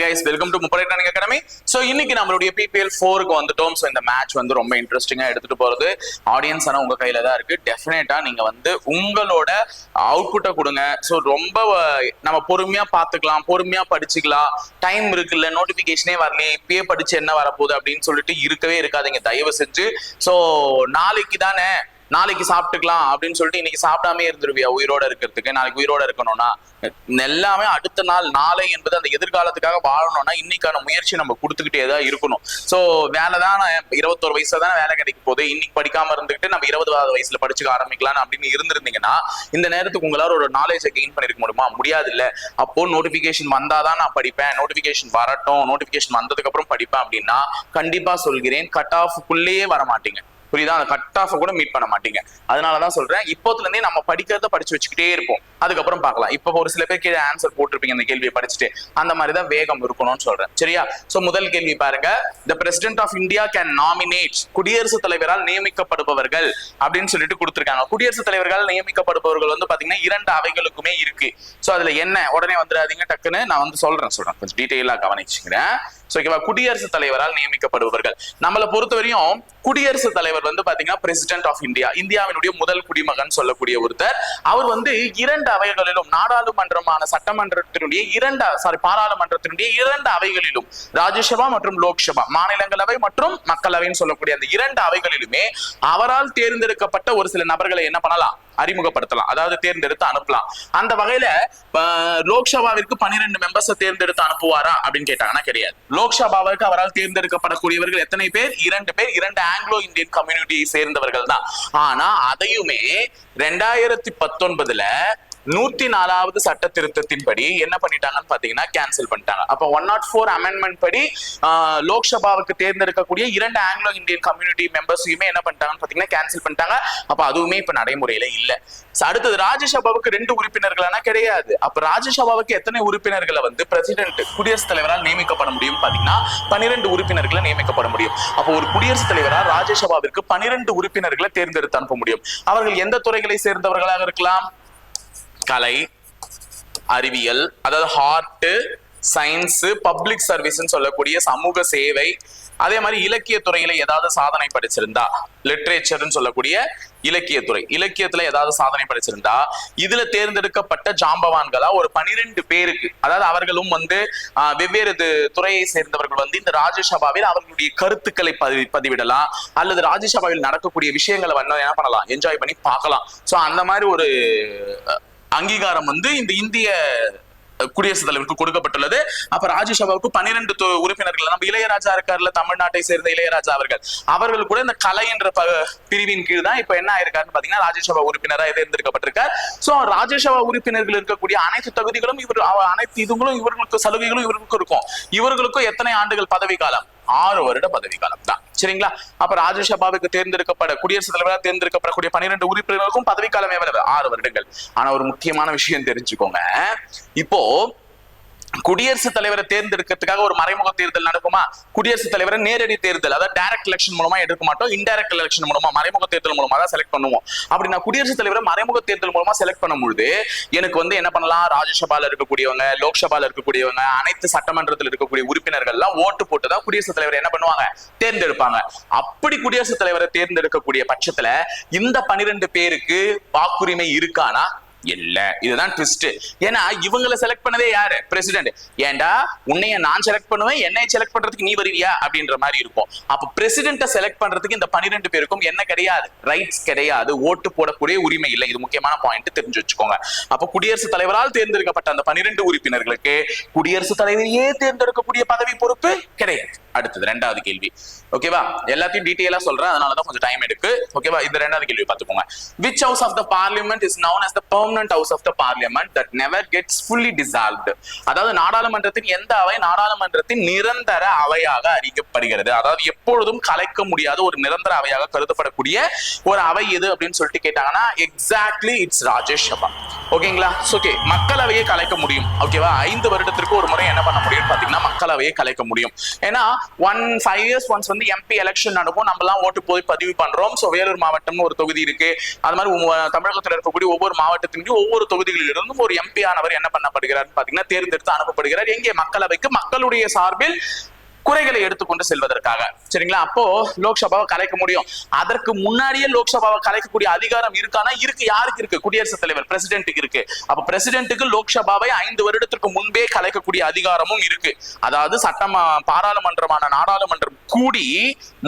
Hi guys, welcome to முப்படை training academy. So இன்னைக்கு நம்மளுடைய PPL 4க்கு வந்துட்டோம். ஸோ இந்த மேட்ச் வந்து ரொம்ப இன்ட்ரெஸ்டிங்கா எடுத்துட்டு போறது ஆடியன்ஸ் ஆனா உங்க கையில தான் இருக்கு. டெஃபினட்டா நீங்க வந்து உங்களோட அவுட்புட்டை கொடுங்க. ஸோ ரொம்ப நம்ம பொறுமையா பார்த்துக்கலாம், பொறுமையா படிச்சுக்கலாம். டைம் இருக்குல்ல, நோட்டிபிகேஷனே வரலையே, இப்பயே படிச்சு என்ன வரப்போகுது அப்படின்னு சொல்லிட்டு இருக்கவே இருக்காதீங்க தயவு செஞ்சு. ஸோ நாளைக்கு சாப்பிட்டுக்கலாம் அப்படின்னு சொல்லிட்டு இன்னைக்கு சாப்பிடாமே இருந்துருவியா உயிரோட இருக்கிறதுக்கு? நாளைக்கு உயிரோட இருக்கணும்னா எல்லாமே அடுத்த நாளை என்பது அந்த எதிர்காலத்துக்காக வாழணும்னா இன்னைக்கான முயற்சி நம்ம கொடுத்துக்கிட்டே தான் இருக்கணும். ஸோ வேலை தான் 21 வயசுல தான் வேலை கிடைக்க போகுது. இன்னைக்கு படிக்காம இருந்துகிட்டு நம்ம 20வது வயசுல படிச்சுக்க ஆரம்பிக்கலாம் அப்படின்னு இருந்திருந்தீங்கன்னா இந்த நேரத்துக்கு உங்களால ஒரு நாலேஜை கெயின் பண்ணிருக்க முடியுமா? முடியாது இல்ல. அப்போ நோட்டிபிகேஷன் வந்தாதான் நான் படிப்பேன், நோட்டிபிகேஷன் வரட்டும், நோட்டிபிகேஷன் வந்ததுக்கு அப்புறம் படிப்பேன் அப்படின்னா கண்டிப்பா சொல்கிறேன் கட் ஆஃப்குள்ளேயே வர மாட்டீங்க. புரியுதா? அந்த கட் ஆஃப் கூட மீட் பண்ண மாட்டீங்க. அதனாலதான் சொல்றேன், இப்போதுல இருந்தே நம்ம படிக்கிறத படிச்சு வச்சுக்கிட்டே இருப்போம், அதுக்கப்புறம் பார்க்கலாம். இப்போ ஒரு சில பேர் கீழே ஆன்சர் போட்டிருப்பீங்க இந்த கேள்வியை படிச்சுட்டு, அந்த மாதிரிதான் வேகம் இருக்கணும்னு சொல்றேன். சரியா? சோ முதல் கேள்வி பாருங்க. The president of India can nominate, குடியரசுத் தலைவரால் நியமிக்கப்படுபவர்கள் அப்படின்னு சொல்லிட்டு கொடுத்திருக்காங்க. குடியரசுத் தலைவரால் நியமிக்கப்படுபவர்கள் வந்து பாத்தீங்கன்னா 2 அவைகளுக்குமே இருக்கு. சோ அதுல என்ன, உடனே வந்துடாதீங்க, டக்குன்னு நான் வந்து சொல்றேன் கொஞ்சம் டீட்டெயிலா கவனிச்சுக்கிறேன். குடியரசுத் தலைவரால் நியமிக்கப்படுபவர்கள் நம்மளை பொறுத்தவரையும் குடியரசுத் தலைவர் வந்து பாத்தீங்கன்னா பிரசிடென்ட் ஆஃப் இந்தியா, இந்தியாவினுடைய முதல் குடிமகன் சொல்லக்கூடிய ஒருத்தர். அவர் வந்து 2 அவைகளிலும், நாடாளுமன்றமான சட்டமன்றத்தினுடைய பாராளுமன்றத்தினுடைய 2 அவைகளிலும், ராஜ்யசபா மற்றும் லோக்சபா, மாநிலங்களவை மற்றும் மக்களவைன்னு சொல்லக்கூடிய அந்த 2 அவைகளிலுமே அவரால் தேர்ந்தெடுக்கப்பட்ட ஒரு சில நபர்களை என்ன பண்ணலாம், அறிமுகப்படுத்தலாம், அதாவது தேர்ந்தெடுத்து அனுப்பலாம். அந்த வகையில லோக்சபாவிற்கு 12 மெம்பர்ஸ் தேர்ந்தெடுத்து அனுப்புவாரா அப்படின்னு கேட்டாங்கன்னா கிடையாது. லோக்சபாவுக்கு அவரால் தேர்ந்தெடுக்கப்படக்கூடியவர்கள் எத்தனை பேர்? 2 பேர். 2 ஆங்கிலோ இந்தியன் கம்யூனிட்டியை சேர்ந்தவர்கள் தான். ஆனா அதையுமே 2019ல 104வது சட்ட திருத்தத்தின்படி என்ன பண்ணிட்டாங்கன்னு பாத்தீங்கன்னா கேன்சல் பண்ணிட்டாங்க. அப்ப 104 அமெண்ட்மெண்ட் படி லோக்சபாவுக்கு தேர்ந்தெடுக்கக்கூடிய 2 ஆங்கிலோ இந்தியன் கம்யூனிட்டி மெம்பர்ஸையுமே என்ன பண்ணிட்டாங்கன்னு பாத்தீங்கன்னா கேன்சல் பண்ணிட்டாங்க. அப்ப அதுவுமே இப்ப நடைமுறையில இல்ல. அடுத்தது ராஜ்யசபாவுக்கு 2 உறுப்பினர்களானா கிடையாது. அப்ப ராஜ்யசபாவுக்கு எத்தனை உறுப்பினர்களை வந்து பிரசிடென்ட் குடியரசுத் தலைவரால் நியமிக்கப்பட முடியும் பாத்தீங்கன்னா 12 உறுப்பினர்களை நியமிக்கப்பட முடியும். அப்போ ஒரு குடியரசுத் தலைவரால் ராஜ்யசபாவிற்கு 12 உறுப்பினர்களை தேர்ந்தெடுத்து அனுப்ப முடியும். அவர்கள் எந்த துறைகளை சேர்ந்தவர்களாக இருக்கலாம்? கலை, அறிவியல், அதாவது ஹார்ட் சயின்ஸ், பப்ளிக் சர்வீஸ் சொல்லக்கூடிய சமூக சேவை, அதே மாதிரி இலக்கிய துறையில ஏதாவது சாதனை படிச்சிருந்தா, லிட்ரேச்சர்னு சொல்லக்கூடிய இலக்கியத்துறை, இலக்கியத்துல ஏதாவது சாதனை படிச்சிருந்தா இதுல தேர்ந்தெடுக்கப்பட்ட ஜாம்பவான்களா ஒரு 12 பேருக்கு, அதாவது அவர்களும் வந்து வெவ்வேறு துறையை சேர்ந்தவர்கள் வந்து இந்த ராஜ்யசபாவில் அவர்களுடைய கருத்துக்களை பதிவிடலாம், அல்லது ராஜ்யசபாவில் நடக்கக்கூடிய விஷயங்களை வந்து என்ன பண்ணலாம், என்ஜாய் பண்ணி பார்க்கலாம். சோ அந்த மாதிரி ஒரு அங்கீகாரம் வந்து இந்த இந்திய குடியரசுத் தலைவருக்கு கொடுக்கப்பட்டுள்ளது. அப்ப ராஜ்யசபாவுக்கு 12 உறுப்பினர்கள். நம்ம இளையராஜா இருக்காருல, தமிழ்நாட்டை சேர்ந்த இளையராஜா அவர்கள் கூட இந்த கலை என்ற பிரிவின் கீழ் தான் இப்ப என்ன ஆயிருக்காருன்னு பாத்தீங்கன்னா ராஜ்யசபா உறுப்பினராக தேர்ந்தெடுக்கப்பட்டிருக்கார். சோ ராஜ்யசபா உறுப்பினர்கள் இருக்கக்கூடிய அனைத்து தகுதிகளும் அனைத்து இதுகளும் இவர்களுக்கு சலுகைகளும் இவர்களுக்கும் இருக்கும். இவர்களுக்கும் எத்தனை ஆண்டுகள் பதவி காலம்? 6 வருட பதவி காலம் தான். சரிங்களா? அப்ப ராஜ்யசபாவுக்கு குடியரசுத் தலைவராக தேர்ந்தெடுக்கப்படக்கூடிய 12 உறுப்பினர்களுக்கும் பதவிக்காலம் எவ்வளவு? 6 வருடங்கள். ஆனா ஒரு முக்கியமான விஷயம் தெரிஞ்சுக்கோங்க. இப்போ குடியரசுத் தலைவரை தேர்ந்தெடுக்கிறதுக்காக ஒரு மறைமுக தேர்தல் நடக்குமா? குடியரசுத் தலைவரை நேரடி தேர்தல், அதாவது டைரக்ட் எலெக்ஷன் மூலமா எடுக்க மாட்டோம், இன்டைரக்ட் எலெக்ஷன் மூலமா, மறைமுக தேர்தல் மூலமா தான் செலக்ட் பண்ணுவோம். அப்படி நான் குடியரசுத் தலைவரை மறைமுக தேர்தல் மூலமா செலக்ட் பண்ணும்பொழுது எனக்கு வந்து என்ன பண்ணலாம், ராஜ்யசபால இருக்கக்கூடியவங்க, லோக்சபால இருக்கக்கூடியவங்க, அனைத்து சட்டமன்றத்தில் இருக்கக்கூடிய உறுப்பினர்கள் எல்லாம் ஓட்டு போட்டுதான் குடியரசுத் தலைவரை என்ன பண்ணுவாங்க, தேர்ந்தெடுப்பாங்க. அப்படி குடியரசுத் தலைவரை தேர்ந்தெடுக்கக்கூடிய பட்சத்துல இந்த 12 பேருக்கு வாக்குரிமை இருக்கானா? இல்ல. இதுதான் ட்விஸ்ட். ஏன்னா இவங்களை செலக்ட் பண்ணதே யாரு? பிரசிடென்ட். ஏண்டா உன்னைய நான் செலக்ட் பண்ணுவேன், என்னை செலக்ட் பண்றதுக்கு நீ வருவியா அப்படின்ற மாதிரி இருக்கும். அப்ப பிரசிடென்ட்டை செலக்ட் பண்றதுக்கு இந்த 12 பேருக்கும் என்ன கிடையாது? ரைட்ஸ் கிடையாது, ஓட்டு போடக்கூடிய உரிமை இல்லை. இது முக்கியமான பாயிண்ட், தெரிஞ்சு வச்சுக்கோங்க. அப்ப குடியரசுத் தலைவரால் தேர்ந்தெடுக்கப்பட்ட அந்த 12 உறுப்பினர்களுக்கு குடியரசுத் தலைவரையே தேர்ந்தெடுக்கக்கூடிய பதவி பொறுப்பு கிடையாது. அடுத்தது 2வது கேள்வி. ஓகேவா? எல்லாத்தையும் டீடைலா சொல்றேன், அதனாலதான் கொஞ்சம் டைம் எடுக்கு. ஓகேவா? இந்த 2வது கேள்வி பார்த்துக்கோங்க. Which house of the parliament is known as the permanent house of the parliament that never gets fully dissolved? அதாவது நாடாளுமன்றத்தின் எந்த அவை நாடாளுமன்றத்தின் நிரந்தர அவையாக அறிக்கப்படுகிறது? அதாவது எப்பொழுதும் கலைக்க முடியாத ஒரு நிரந்தர அவையாக கருதப்படக்கூடிய ஒரு அவை எது அப்படின்னு சொல்லிட்டு கேட்டாங்கன்னா எக்ஸாக்ட்லி இட்ஸ் ராஜ்யசபா. ஓகேங்களா? ஓகே, மக்களவையை கலைக்க முடியும். ஓகேவா? 5 வருடத்திற்கு ஒரு முறை என்ன பண்ண முடியும் பாத்தீங்கன்னா மக்களவையை கலைக்க முடியும். ஏன்னா 5 years ஒன்ஸ் வந்து எம்பி எலெக்ஷன் நடக்கும், நம்ம எல்லாம் ஓட்டு போய் பதிவு பண்றோம். சோ வேலூர் மாவட்டம்னு ஒரு தொகுதி இருக்கு. அது மாதிரி தமிழகத்தில் இருக்கக்கூடிய ஒவ்வொரு மாவட்டத்திலும் ஒவ்வொரு தொகுதிகளிலிருந்தும் ஒரு எம்பி ஆனவர் என்ன பண்ணப்படுகிறார் பாத்தீங்கன்னா தேர்ந்தெடுத்து அனுப்பப்படுகிறார். எங்கே? மக்களவைக்கு, மக்களுடைய சார்பில் குறைகளை எடுத்துக்கொண்டு செல்வதற்காக. சரிங்களா? அப்போ லோக்சபாவை கலைக்க முடியும். அதற்கு முன்னாடியே லோக்சபாவை கலைக்கக்கூடிய அதிகாரம் இருக்கானா? இருக்கு. யாருக்கு இருக்கு? குடியரசுத் தலைவர், பிரசிடென்ட்டுக்கு இருக்கு. அப்ப பிரசிடென்ட்டுக்கு லோக்சபாவை 5 வருடத்திற்கு முன்பே கலைக்கக்கூடிய அதிகாரமும் இருக்கு. அதாவது சட்டம், பாராளுமன்றமான நாடாளுமன்றம் கூடி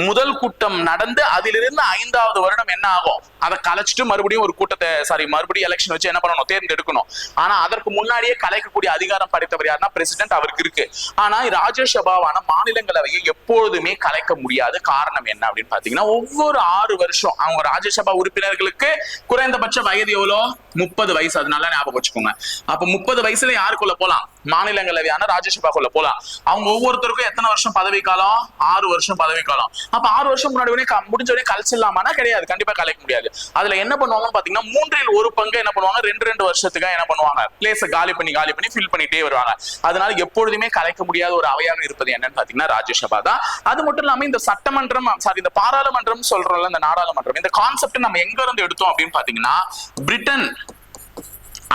முதல் கூட்டம் நடந்து அதிலிருந்து 5வது வருடம் என்ன ஆகும்? அதை கலைச்சிட்டு மறுபடியும் ஒரு கூட்டத்தை மறுபடியும் எலெக்ஷன் வச்சு என்ன பண்ணணும்? தேர்ந்தெடுக்கணும். ஆனா அதற்கு முன்னாடியே கலைக்கக்கூடிய அதிகாரம் படைத்தவர் யாருன்னா பிரசிடென்ட், அவருக்கு இருக்கு. ஆனா ராஜ்யசபாவான மாநிலங்களவையை எப்பொழுதுமே கலைக்க முடியாது. காரணம் என்ன அப்படின்னு பாத்தீங்கன்னா, ஒவ்வொரு 6 வருஷம் அவங்க ராஜ்யசபா உறுப்பினர்களுக்கு குறைந்தபட்ச வயது எவ்வளோ? 30 வயசு. அது நல்லா ஞாபகம் வச்சுக்கோங்க. அப்ப 30 வயசுல யாருக்குள்ள போலாம்? மாநிலங்களவையான ராஜ்யசபாக்குள்ள போலாம். அவங்க ஒவ்வொருத்தருக்கும் எத்தனை வருஷம் பதவி காலம்? 6 வருஷம் பதவி காலம். அப்ப 6 வருஷம் முன்னாடி முடிஞ்ச உடனே கலைச்சிடலாமானா கிடையாது, கண்டிப்பா கலைக்க முடியாது. அதுல என்ன பண்ணுவாங்கன்னு பாத்தீங்கன்னா 3/4 பங்கு என்ன பண்ணுவாங்க? 2 வருஷத்துக்கு என்ன பண்ணுவாங்க? பிளேஸ் காலி பண்ணி ஃபில் பண்ணிட்டே வருவாங்க. அதனால எப்பொழுதுமே கலைக்க முடியாத ஒரு அவையாக இருப்பது என்னன்னு பாத்தீங்கன்னா ராஜ்யசபா தான். அது மட்டும் இல்லாம இந்த சட்டமன்றம், இந்த பாராளுமன்றம் சொல்றோம்ல, இந்த நாடாளுமன்றம், இந்த கான்செப்ட் நம்ம எங்க இருந்து எடுத்தோம் அப்படின்னு பாத்தீங்கன்னா பிரிட்டன்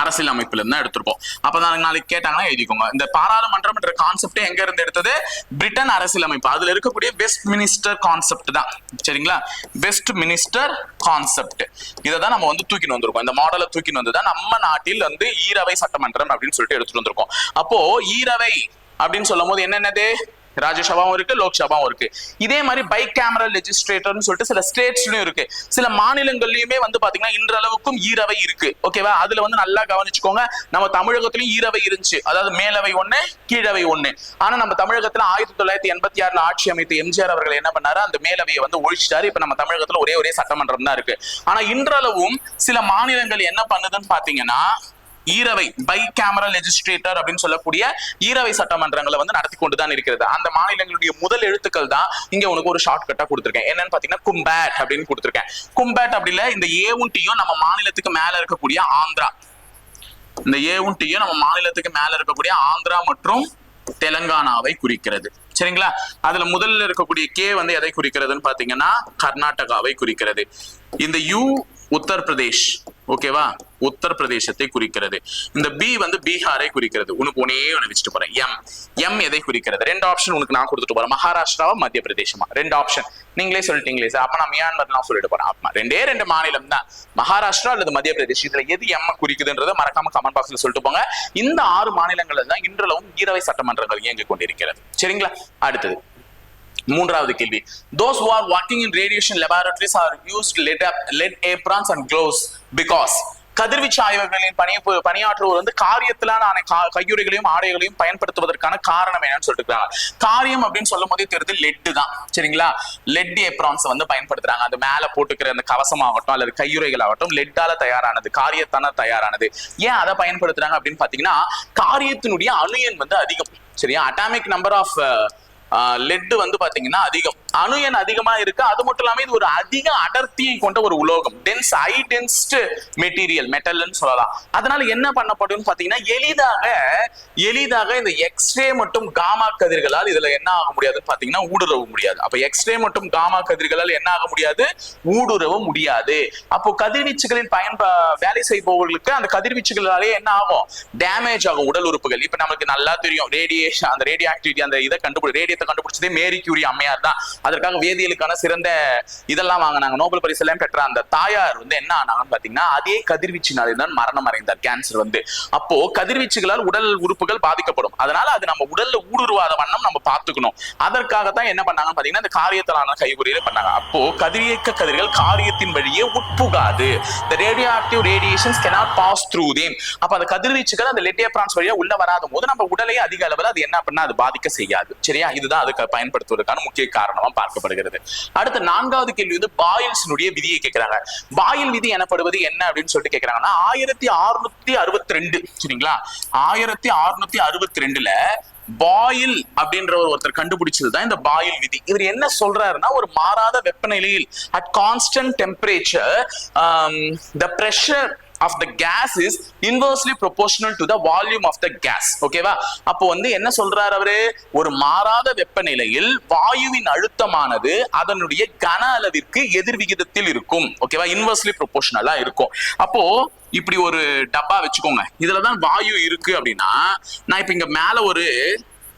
அரசியல் அமைப்புல இருந்து எடுத்திருப்போம். அப்பதான் நாளைக்கு கேட்டாங்கன்னா எழுதிக்கோங்க. இந்த பாராளுமன்றம் என்ற கான்செப்ட் எங்க இருந்து எடுத்தது? பிரிட்டன் அரசியல் அமைப்பு. அதுல இருக்கக்கூடிய வெஸ்ட் மினிஸ்டர் கான்செப்ட் தான். சரிங்களா? வெஸ்ட் மினிஸ்டர் கான்செப்ட் இதான் நம்ம வந்து தூக்கின்னு வந்திருக்கோம். இந்த மாடலை தூக்கின்னு வந்துதான் நம்ம நாட்டில் வந்து ஈரவை சட்டமன்றம் அப்படின்னு சொல்லிட்டு எடுத்துட்டு வந்திருக்கோம். அப்போ ஈரவை அப்படின்னு சொல்லும் போது என்னென்னது? ராஜ்யசபாவும் இருக்கு, லோக்சபாவும் இருக்கு. இதே மாதிரி பை கேமரல் லெஜிஸ்லேட்டர்னு சொல்லிட்டு சில ஸ்டேட்ஸ்லயும் இருக்கு. சில மாநிலங்கள்லயுமே வந்து பாத்தீங்கன்னா இன்றளவுக்கும் ஈரவை இருக்கு. ஓகேவா? அதுல வந்து நல்லா கவனிச்சுக்கோங்க. நம்ம தமிழகத்திலயும் ஈரவை இருந்துச்சு. அதாவது மேலவை 1, கீழவை 1. ஆனா நம்ம தமிழகத்துல 1986 ஆட்சி அமைத்த எம்ஜிஆர் அவர்கள் என்ன பண்ணாரு? அந்த மேலவையை வந்து ஒழிச்சிட்டாரு. இப்ப நம்ம தமிழகத்துல ஒரே சட்டமன்றம் தான் இருக்கு. ஆனா இன்றளவும் சில மாநிலங்கள் என்ன பண்ணுதுன்னு பாத்தீங்கன்னா ஈரவை பை கேமரல் லெஜிஸ்லேட்டர் அப்படின்னு சொல்லக்கூடிய ஈரவை சட்டமன்றங்களை வந்து நடத்தி கொண்டுதான் இருக்கிறது. அந்த மாநிலங்களுடைய முதல் எழுத்துக்கள் தான் இங்க உனக்கு ஒரு ஷார்ட் கட்டா கொடுத்திருக்கேன். என்னன்னு பாத்தீங்கன்னா கும்பேட் அப்படின்னு கொடுத்திருக்கேன். கும்பேட் அப்படி இல்ல, இந்த ஏவும் டீயும் நம்ம மாநிலத்துக்கு மேல இருக்கக்கூடிய ஆந்திரா, இந்த ஏவும் டீயும் நம்ம மாநிலத்துக்கு மேல இருக்கக்கூடிய ஆந்திரா மற்றும் தெலங்கானாவை குறிக்கிறது. சரிங்களா? அதுல முதல்ல இருக்கக்கூடிய கே வந்து எதை குறிக்கிறதுன்னு பாத்தீங்கன்னா கர்நாடகாவை குறிக்கிறது. இந்த யூ உத்தரப்பிரதேஷ், ஓகேவா, உத்தரப்பிரதேசத்தை குறிக்கிறது. இந்த பி வந்து பீகாரை குறிக்கிறது. உனக்கு ஒன்னே ஒன்று வச்சுட்டு போறேன். எம் எதை குறிக்கிறது? 2 ஆப்ஷன் உனக்கு நான் கொடுத்துட்டு போறேன். மகாராஷ்டிராவா மத்திய பிரதேசமா? 2 ஆப்ஷன் நீங்களே சொல்லிட்டீங்களே சார். அப்ப நான் மியான்மர்லாம் சொல்லிட்டு போறேன். ஆமா, 2 மாநிலம் தான், மகாராஷ்டிரா அல்லது மத்திய பிரதேஷ். இதுல எது எம் குறிக்குதுன்றதை மறக்காம கமெண்ட் பாக்ஸ்ல சொல்லிட்டு போங்க. இந்த 6 மாநிலங்கள்ல தான் இன்றளவும் ஈரவை சட்டமன்றங்கள் இயங்கிக் கொண்டிருக்கிறது. சரிங்களா? அடுத்தது 3வது கேள்வி. Those who are working in radiation laboratories are used lead aprons and gloves because கதிர்வீச்சு ஆய்வகங்களின் பணியாற்றுவோர் வந்து காரியத்திலான கையுறைகளையும் ஆடைகளையும் பயன்படுத்துவதற்கான காரணம் என்னன்னு சொல்லிட்டு காரியம் அப்படின்னு சொல்லும் போதே தெரியுது லெட் தான். சரிங்களா? லெட் ஏப்ரான்ஸ் வந்து பயன்படுத்துறாங்க. அது மேல போட்டுக்கிற அந்த கவசம் ஆகட்டும் அல்லது கையுறைகள் ஆகட்டும் லெட்டால தயாரானது, காரியத்தான தயாரானது. ஏன் அதை பயன்படுத்துறாங்க அப்படின்னு பாத்தீங்கன்னா காரியத்தினுடைய அணு எண் வந்து அதிகம். சரியா? அட்டாமிக் நம்பர் ஆஃப் லெட் வந்து பாத்தீங்கன்னா அதிகம், அணு எண் அதிகமா இருக்கு. அது மட்டும் இல்லாம இது ஒரு அதிக அடர்த்தியை கொண்ட ஒரு உலோகம், ஹை டென்ஸ்ட் மெட்டீரியல், மெட்டல்னு சொல்லலாம். அதனால என்ன பண்ணப்படும் பாத்தீங்கன்னா எளிதாக இந்த எக்ஸ்ரே மற்றும் காமா கதிர்களால் இதுல என்ன ஆக முடியாதுன்னு பாத்தீங்கன்னா ஊடுருவ முடியாது. அப்ப எக்ஸ்ரே மற்றும் காமா கதிர்களால் என்ன ஆக முடியாது? ஊடுருவ முடியாது. அப்போ கதிர்வீச்சுகளின் வேலை செய்பவர்களுக்கு அந்த கதிர்வீச்சுகளாலே என்ன ஆகும்? டேமேஜ் ஆகும் உடல் உறுப்புகள். இப்ப நமக்கு நல்லா தெரியும் ரேடியேஷன், அந்த ரேடியோ ஆக்டிவிட்டி, அந்த இதை கண்டுபிடிச்சதே மேரி கியூரி அம்மையார் தான். அதற்காக வேதியியலுக்கான சிறந்த இதெல்லாம் வாங்கினாங்க, நோபல் பரிசு எல்லாம் பெற்ற அந்த தாயார் வந்து என்ன ஆனாங்கன்னு பாத்தீங்கன்னா அதே கதிர்வீச்சினாலே தான் மரணம் அடைந்தார், கேன்சர் வந்து. அப்போ கதிர்வீச்சுகளால் உடல் உறுப்புகள் பாதிக்கப்படும். அதனால அது நம்ம உடல்ல ஊடுருவாத வண்ணம் நம்ம பார்த்துக்கணும். அதற்காகத்தான் என்ன பண்ணாங்கன்னு பாத்தீங்கன்னா இந்த காரியத்திலான கைகுறியில பண்ணாங்க. அப்போ கதிரியக்க கதிர்கள் காரியத்தின் வழியே உட்புகாது. The radioactive radiations cannot pass through them. அப்ப அந்த கதிர்வீச்சுகள் அந்த லெட் ஏப்ரான்ஸ் வழியா உள்ள வராத போது நம்ம உடலை அதிக அளவில் அது என்ன பண்ணா அது பாதிக்க செய்யாது. சரியா? இதுதான் அதுக்கு பயன்படுத்துவதற்கான முக்கிய காரணமா பார்க்கப்படுகிறது. அடுத்து 4வது கேள்வி வந்து பாயில்ஸ்னுடைய விதியை கேட்கிறாங்க. பாயில் விதி எனப்படுவது என்ன அப்படின்னு சொல்லிட்டு கேட்கிறாங்கன்னா 1662. சரிங்களா? 1662ல பாயில் அப்படின்ற ஒருத்தர் கண்டுபிடிச்சதுதான் இந்த பாயில் விதி. இவர் என்ன சொல்றாருன்னா ஒரு மாறாத வெப்பநிலையில் at constant temperature the pressure of the gas is inversely proportional to the volume of the gas. ஓகேவா? அப்போ வந்து என்ன சொல்றாரு அவரு? ஒரு மாறாத வெப்பநிலையில் வாயுவின் அழுத்தமானது அதனுடைய கன அளவிற்கு எதிர் விகிதத்தில் இருக்கும். ஓகேவா? இன்வெர்ஸ்லி ப்ரொபோர்ஷனலா இருக்கும். அப்போ இப்படி ஒரு டப்பா வச்சுக்கோங்க. இதுலதான் வாயு இருக்கு அப்படின்னா, நான் இப்ப இங்க மேல ஒரு